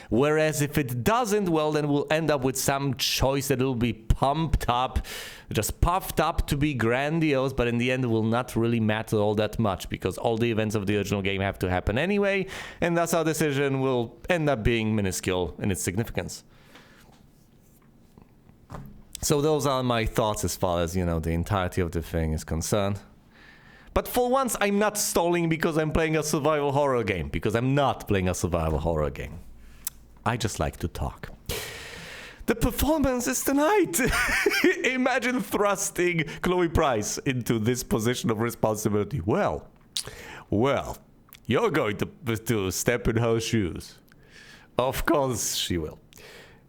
Whereas if it doesn't, well, then we'll end up with some choice that will be pumped up, just puffed up to be grandiose, but in the end will not really matter all that much, because all the events of the original game have to happen anyway, and thus our decision will end up being minuscule in its significance. So those are my thoughts as far as, the entirety of the thing is concerned. But for once, I'm not stalling because I'm playing a survival horror game, because I'm not playing a survival horror game. I just like to talk. The performance is tonight. Imagine thrusting Chloe Price into this position of responsibility. Well, you're going to step in her shoes. Of course she will.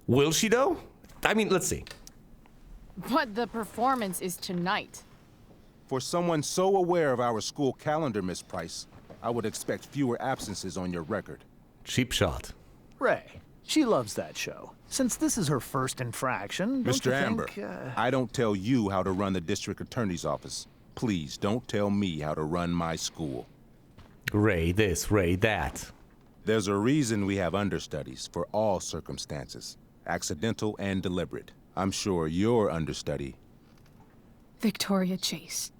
Will she, though? I mean, let's see. But the performance is tonight. For someone so aware of our school calendar, Miss Price, I would expect fewer absences on your record. Cheap shot. Ray, she loves that show. Since this is her first infraction, don't Mr. you Amber, think, I don't tell you how to run the district attorney's office. Please don't tell me how to run my school. Ray this, Ray that. There's a reason we have understudies for all circumstances, accidental and deliberate. I'm sure your understudy... Victoria Chase.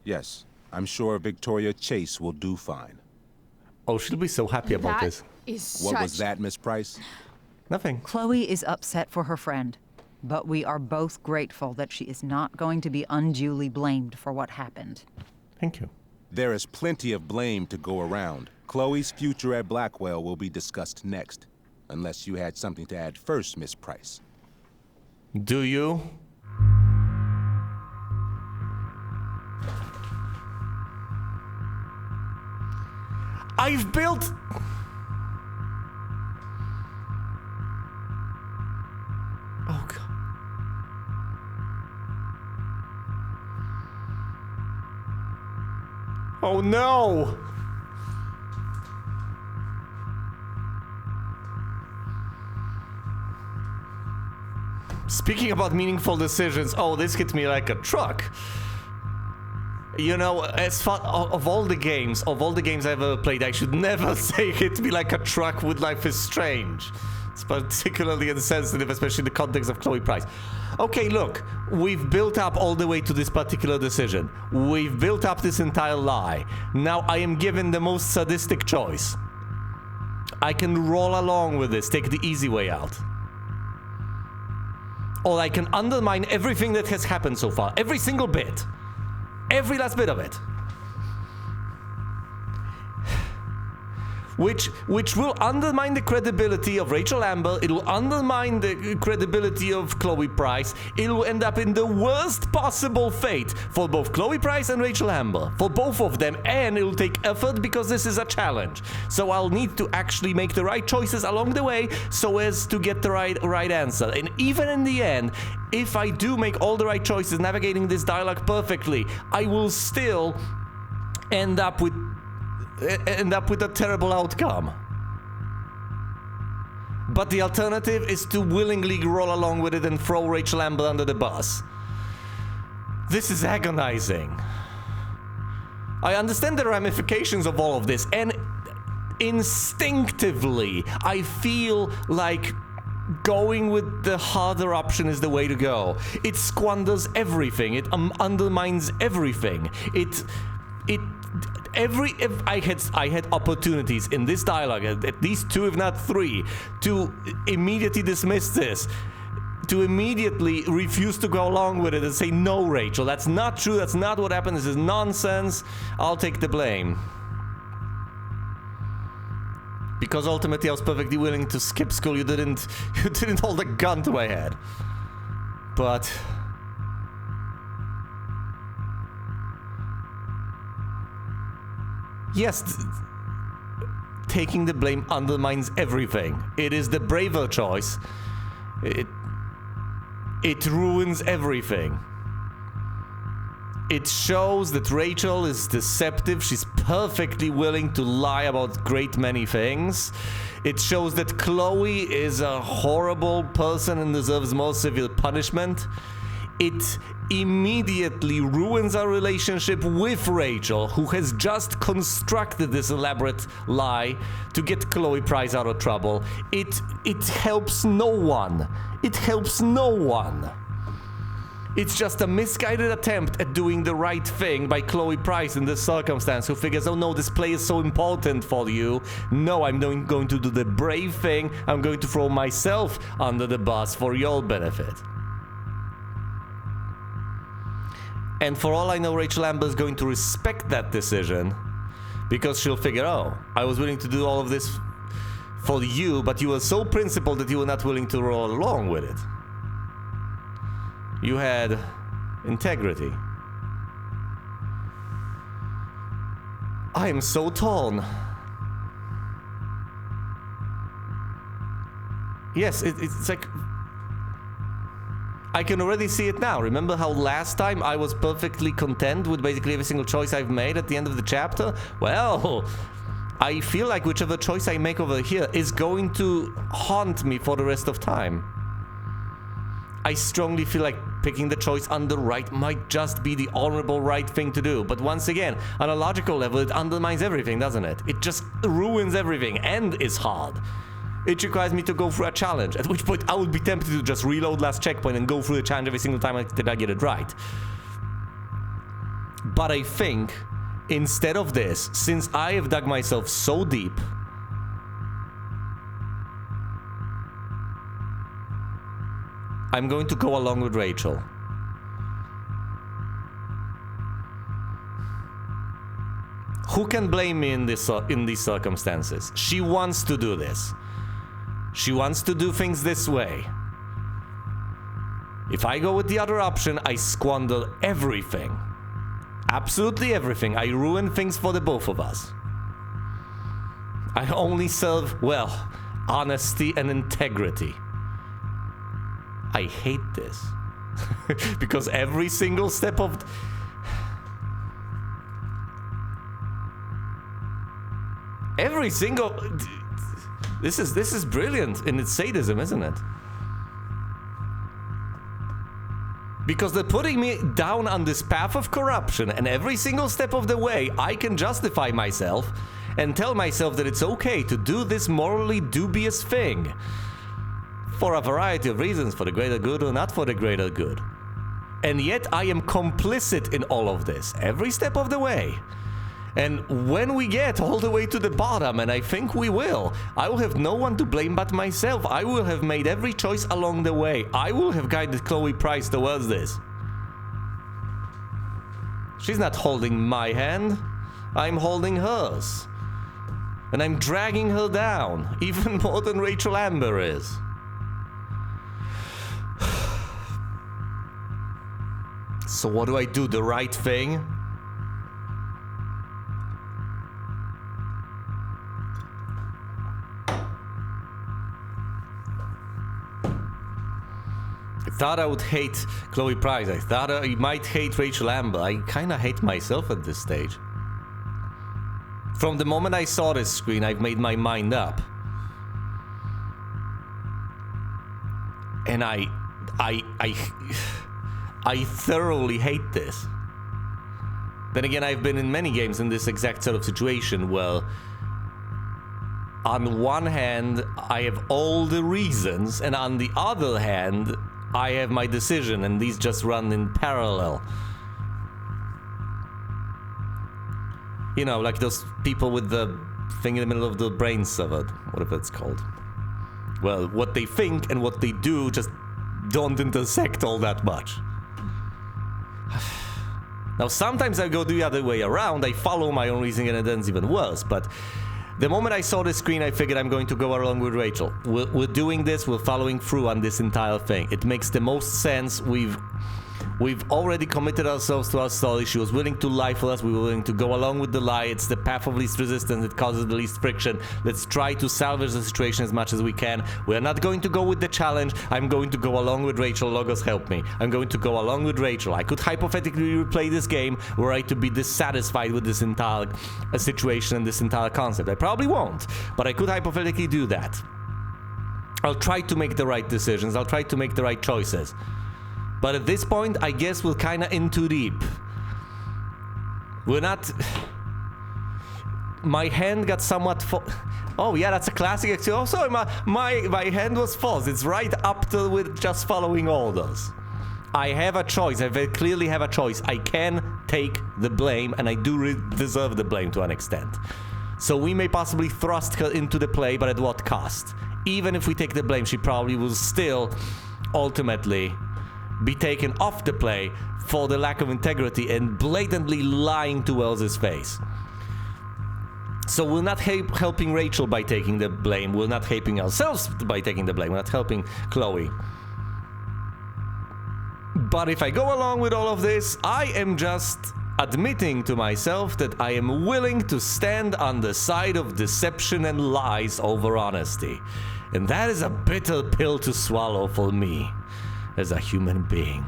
Yes, I'm sure Victoria Chase will do fine. Oh, she'll be so happy about That this. is What such... was that, Miss Price? Nothing. Chloe is upset for her friend, but we are both grateful that she is not going to be unduly blamed for what happened. Thank you. There is plenty of blame to go around. Chloe's future at Blackwell will be discussed next. Unless you had something to add first, Miss Price. Do you? I've built... Oh, God. Oh no! Speaking about meaningful decisions, oh, this hit me like a truck. You know, as far of all the games I've ever played, I should never say hit me like a truck with Life is Strange. It's particularly insensitive, especially in the context of Chloe Price. Okay, look, we've built up all the way to this particular decision. We've built up this entire lie. Now I am given the most sadistic choice. I can roll along with this, take the easy way out. Or I can undermine everything that has happened so far. Every single bit. Every last bit of it. Which will undermine the credibility of Rachel Amber. It will undermine the credibility of Chloe Price. It will end up in the worst possible fate for both Chloe Price and Rachel Amber. For both of them. And it will take effort because this is a challenge. So I'll need to actually make the right choices along the way so as to get the right answer. And even in the end, if I do make all the right choices, navigating this dialogue perfectly, I will still end up with a terrible outcome. But the alternative is to willingly roll along with it and throw Rachel Amber under the bus. This is agonizing. I understand the ramifications of all of this, and instinctively, I feel like going with the harder option is the way to go. It squanders everything. It undermines everything. If I had opportunities in this dialogue, at least 2 if not 3, to immediately dismiss this, to immediately refuse to go along with it and say, no, Rachel, that's not true, that's not what happened, this is nonsense, I'll take the blame. Because ultimately I was perfectly willing to skip school, you didn't hold a gun to my head. But yes, taking the blame undermines everything. It is the braver choice. It ruins everything. It shows that Rachel is deceptive. She's perfectly willing to lie about a great many things. It shows that Chloe is a horrible person and deserves more severe punishment. It immediately ruins our relationship with Rachel, who has just constructed this elaborate lie to get Chloe Price out of trouble. It helps no one. It helps no one. It's just a misguided attempt at doing the right thing by Chloe Price in this circumstance, who figures, oh no, this play is so important for you. No, I'm going to do the brave thing. I'm going to throw myself under the bus for your benefit. And for all I know, Rachel Amber is going to respect that decision, because she'll figure, oh, I was willing to do all of this for you, but you were so principled that you were not willing to roll along with it. You had integrity. I am so torn. Yes, it's like, I can already see it now. Remember how last time I was perfectly content with basically every single choice I've made at the end of the chapter? Well, I feel like whichever choice I make over here is going to haunt me for the rest of time. I strongly feel like picking the choice on the right might just be the honorable right thing to do. But once again, on a logical level, it undermines everything, doesn't it? It just ruins everything and is hard. It requires me to go through a challenge, at which point I would be tempted to just reload last checkpoint and go through the challenge every single time I get it right. But I think, instead of this, since I have dug myself so deep, I'm going to go along with Rachel. Who can blame me in these circumstances? She wants to do this. She wants to do things this way. If I go with the other option, I squander everything. Absolutely everything. I ruin things for the both of us. I only serve, well, honesty and integrity. I hate this. Because every single step of... Every single... This is brilliant in its sadism, isn't it? Because they're putting me down on this path of corruption, and every single step of the way, I can justify myself and tell myself that it's okay to do this morally dubious thing. For a variety of reasons, for the greater good or not for the greater good. And yet I am complicit in all of this, every step of the way. And when we get all the way to the bottom, and I think we will, I will have no one to blame but myself. I will have made every choice along the way. I will have guided Chloe Price towards this. She's not holding my hand. I'm holding hers. And I'm dragging her down, even more than Rachel Amber is. So what do I do? The right thing? I thought I would hate Chloe Price. I thought I might hate Rachel Amber. I kinda hate myself at this stage. From the moment I saw this screen, I've made my mind up. And I thoroughly hate this. Then again, I've been in many games in this exact sort of situation where on one hand, I have all the reasons, and on the other hand, I have my decision, and these just run in parallel. You know, like those people with the thing in the middle of the brain severed, whatever it's called. Well, what they think and what they do just don't intersect all that much. Now, sometimes I go the other way around, I follow my own reasoning and it ends even worse, but the moment I saw the screen, I figured I'm going to go along with Rachel. We're doing this, we're following through on this entire thing. It makes the most sense. We've already committed ourselves to our story. She was willing to lie for us. We were willing to go along with the lie. It's the path of least resistance. It causes the least friction. Let's try to salvage the situation as much as we can. We're not going to go with the challenge. I'm going to go along with Rachel. Logos, help me. I'm going to go along with Rachel. I could hypothetically replay this game were I to be dissatisfied with this entire situation and this entire concept. I probably won't, but I could hypothetically do that. I'll try to make the right decisions. I'll try to make the right choices. But at this point, I guess we're kinda in too deep. We're not... My hand got somewhat... Oh yeah, that's a classic... Oh, sorry, my hand was false. It's right up to with just following orders. I have a choice. I very clearly have a choice. I can take the blame, and I do deserve the blame to an extent. So we may possibly thrust her into the play, but at what cost? Even if we take the blame, she probably will still, ultimately... be taken off the play for the lack of integrity and blatantly lying to Wells's face. So we're not helping Rachel by taking the blame. We're not helping ourselves by taking the blame. We're not helping Chloe. But if I go along with all of this, I am just admitting to myself that I am willing to stand on the side of deception and lies over honesty. And that is a bitter pill to swallow for me. As a human being.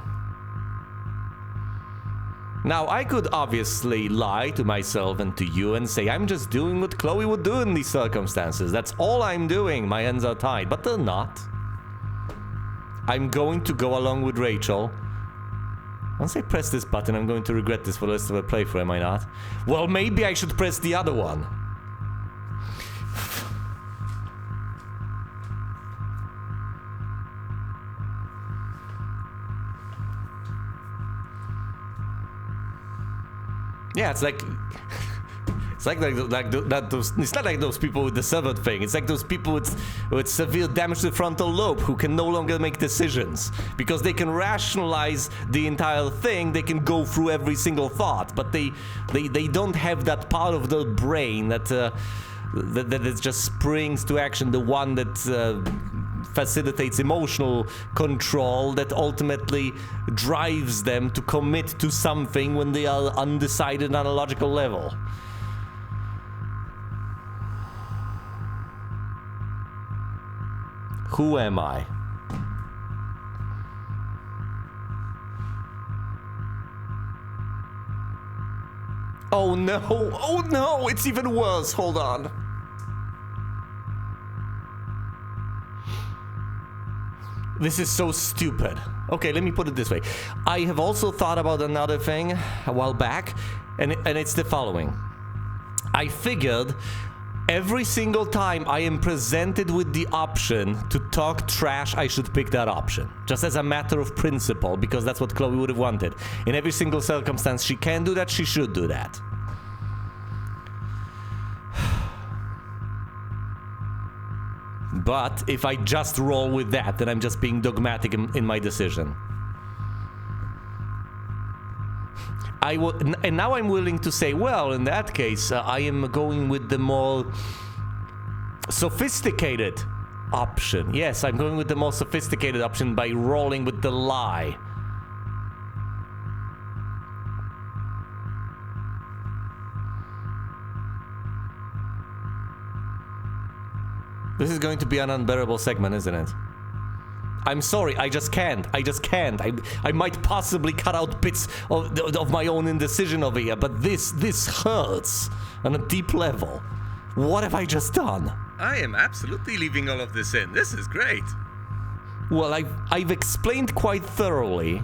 Now, I could obviously lie to myself and to you and say I'm just doing what Chloe would do in these circumstances. That's all I'm doing. My hands are tied. But they're not. I'm going to go along with Rachel. Once I press this button, I'm going to regret this for the rest of the playthrough, am I not? Well, maybe I should press the other one. Yeah, it's like those. It's not like those people with the severed thing. It's like those people with severe damage to the frontal lobe who can no longer make decisions because they can rationalize the entire thing. They can go through every single thought, but they don't have that part of their brain that it just springs to action. The one that facilitates emotional control that ultimately drives them to commit to something when they are undecided on a logical level. Who am I? Oh no, it's even worse, hold on. This is so stupid. Okay, let me put it this way. I have also thought about another thing a while back, and it's the following. I figured every single time I am presented with the option to talk trash, I should pick that option. Just as a matter of principle, because that's what Chloe would have wanted. In every single circumstance, she can do that, she should do that. But if I just roll with that, then I'm just being dogmatic in my decision. And now I'm willing to say, well, in that case, I am going with the more sophisticated option. Yes, I'm going with the more sophisticated option by rolling with the lie. This is going to be an unbearable segment, isn't it? I'm sorry, I just can't. I might possibly cut out bits of my own indecision over here, but this hurts on a deep level. What have I just done? I am absolutely leaving all of this in. This is great. Well, I've explained quite thoroughly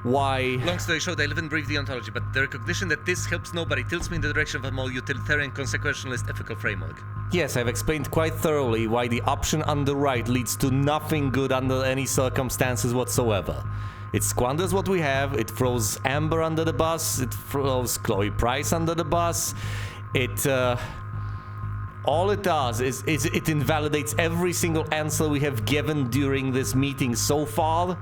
why... Long story short, I live and breathe the ontology, but the recognition that this helps nobody tilts me in the direction of a more utilitarian, consequentialist ethical framework. Yes, I've explained quite thoroughly why the option on the right leads to nothing good under any circumstances whatsoever. It squanders what we have, it throws Amber under the bus, it throws Chloe Price under the bus, all it does is it invalidates every single answer we have given during this meeting so far.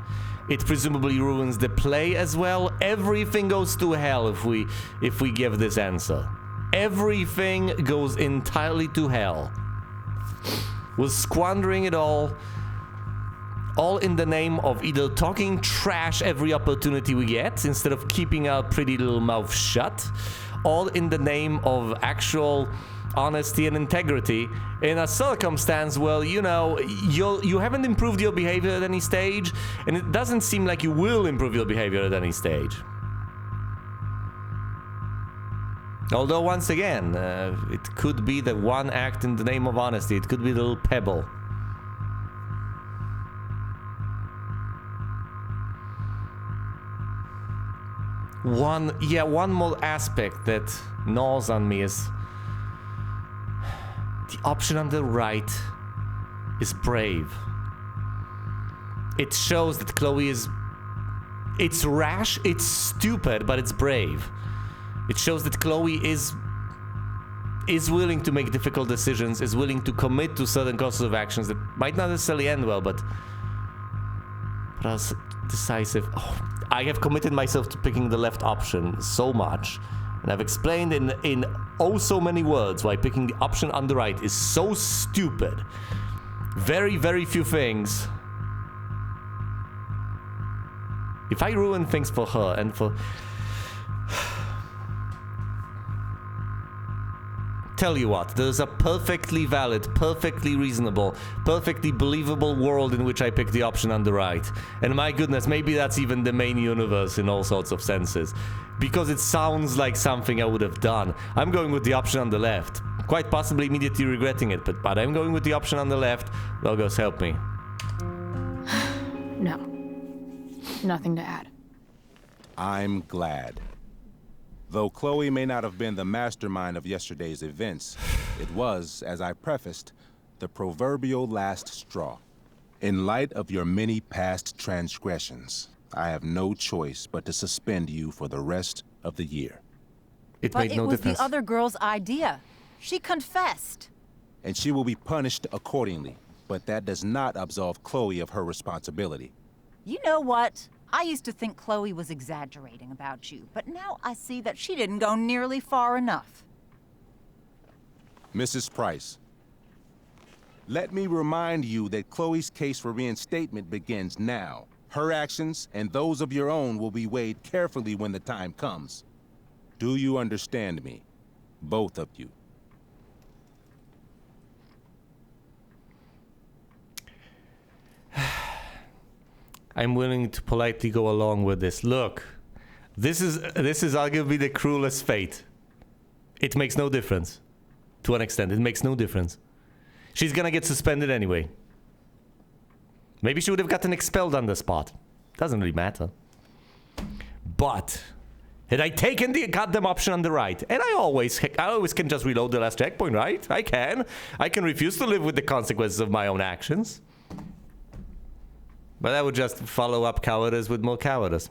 It presumably ruins the play as well. Everything goes to hell if we give this answer. Everything goes entirely to hell. We're squandering it all in the name of either talking trash every opportunity we get instead of keeping our pretty little mouth shut, all in the name of actual honesty and integrity in a circumstance where, you know, you haven't improved your behavior at any stage, and it doesn't seem like you will improve your behavior at any stage. Although, once again, it could be the one act in the name of honesty. It could be the little pebble. One more aspect that gnaws on me is the option on the right is brave. It shows that Chloe is... It's rash, it's stupid, but it's brave. It shows that Chloe is willing to make difficult decisions, is willing to commit to certain courses of actions that might not necessarily end well, but are decisive. Oh, I have committed myself to picking the left option so much, and I've explained in oh so many words why picking the option on the right is so stupid. Very, very few things. If I ruin things for her and for... Tell you what, there's a perfectly valid, perfectly reasonable, perfectly believable world in which I pick the option on the right. And my goodness, maybe that's even the main universe in all sorts of senses. Because it sounds like something I would have done. I'm going with the option on the left. Quite possibly immediately regretting it, but I'm going with the option on the left. Logos, help me. No. Nothing to add. I'm glad. Though Chloe may not have been the mastermind of yesterday's events, it was, as I prefaced, the proverbial last straw. In light of your many past transgressions, I have no choice but to suspend you for the rest of the year. It made no difference. But it was the other girl's idea. She confessed. And she will be punished accordingly, but that does not absolve Chloe of her responsibility. You know what? I used to think Chloe was exaggerating about you, but now I see that she didn't go nearly far enough. Mrs. Price, let me remind you that Chloe's case for reinstatement begins now. Her actions and those of your own will be weighed carefully when the time comes. Do you understand me? Both of you. I'm willing to politely go along with this. Look, this is arguably the cruelest fate. It makes no difference. To an extent, it makes no difference. She's gonna get suspended anyway. Maybe she would have gotten expelled on the spot. Doesn't really matter. But had I taken the goddamn option on the right, and I always can just reload the last checkpoint, right? I can refuse to live with the consequences of my own actions. But I would just follow up cowardice with more cowardice.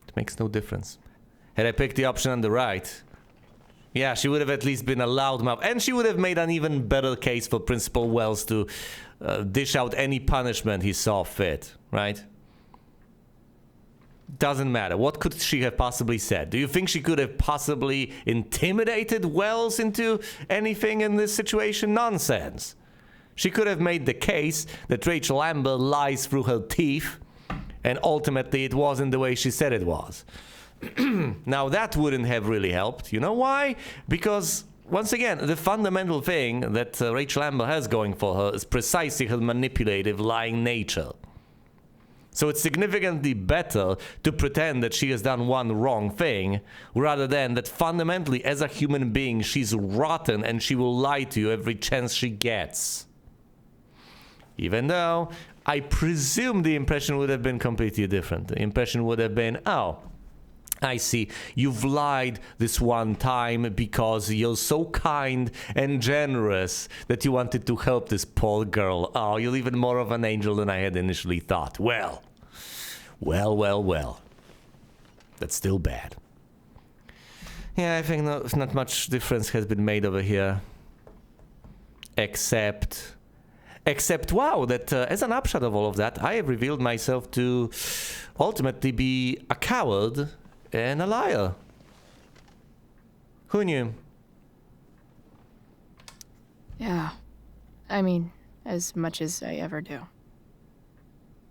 It makes no difference. Had I picked the option on the right, yeah, she would have at least been a loudmouth, and she would have made an even better case for Principal Wells to dish out any punishment he saw fit, right? Doesn't matter. What could she have possibly said? Do you think she could have possibly intimidated Wells into anything in this situation? Nonsense. She could have made the case that Rachel Amber lies through her teeth, and ultimately it wasn't the way she said it was. Now that wouldn't have really helped. You know why? Because, once again, the fundamental thing that Rachel Amber has going for her is precisely her manipulative, lying nature. So it's significantly better to pretend that she has done one wrong thing, rather than that fundamentally, as a human being, she's rotten and she will lie to you every chance she gets. Even though, I presume the impression would have been completely different. The impression would have been, oh, I see, you've lied this one time because you're so kind and generous that you wanted to help this poor girl. Oh, you're even more of an angel than I had initially thought. Well. That's still bad. Yeah, I think not much difference has been made over here. Except, wow, that as an upshot of all of that, I have revealed myself to ultimately be a coward and a liar. Who knew? Yeah. I mean, as much as I ever do.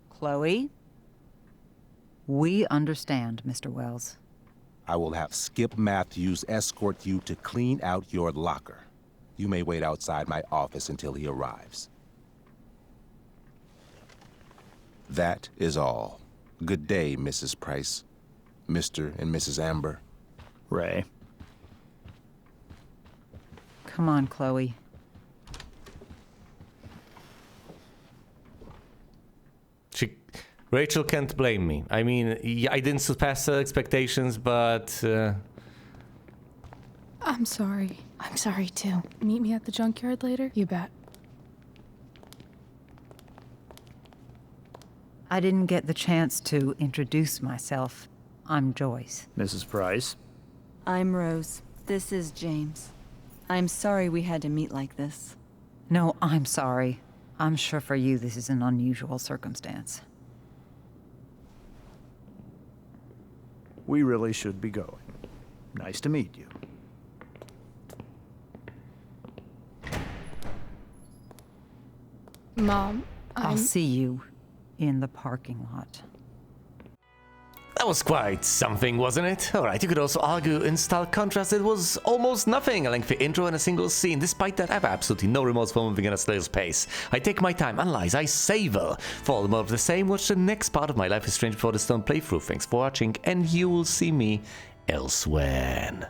Chloe? We understand, Mr. Wells. I will have Skip Matthews escort you to clean out your locker. You may wait outside my office until he arrives. That is all. Good day, Mrs. Price. Mr. and Mrs. Amber. Ray. Come on, Chloe. Rachel can't blame me. I mean, I didn't surpass her expectations, but... I'm sorry. I'm sorry, too. Meet me at the junkyard later? You bet. I didn't get the chance to introduce myself. I'm Joyce. Mrs. Price. I'm Rose. This is James. I'm sorry we had to meet like this. No, I'm sorry. I'm sure for you this is an unusual circumstance. We really should be going. Nice to meet you. Mom, I'll see you in the parking lot. That was quite something, wasn't it? Alright, you could also argue in stark contrast it was almost nothing. A lengthy intro and a single scene. Despite that, I have absolutely no remorse for moving at a snail's pace. I take my time, analyze, I savor. For all the more of the same, watch the next part of my Life is Strange Before the Storm playthrough. Thanks for watching, and you will see me elsewhere.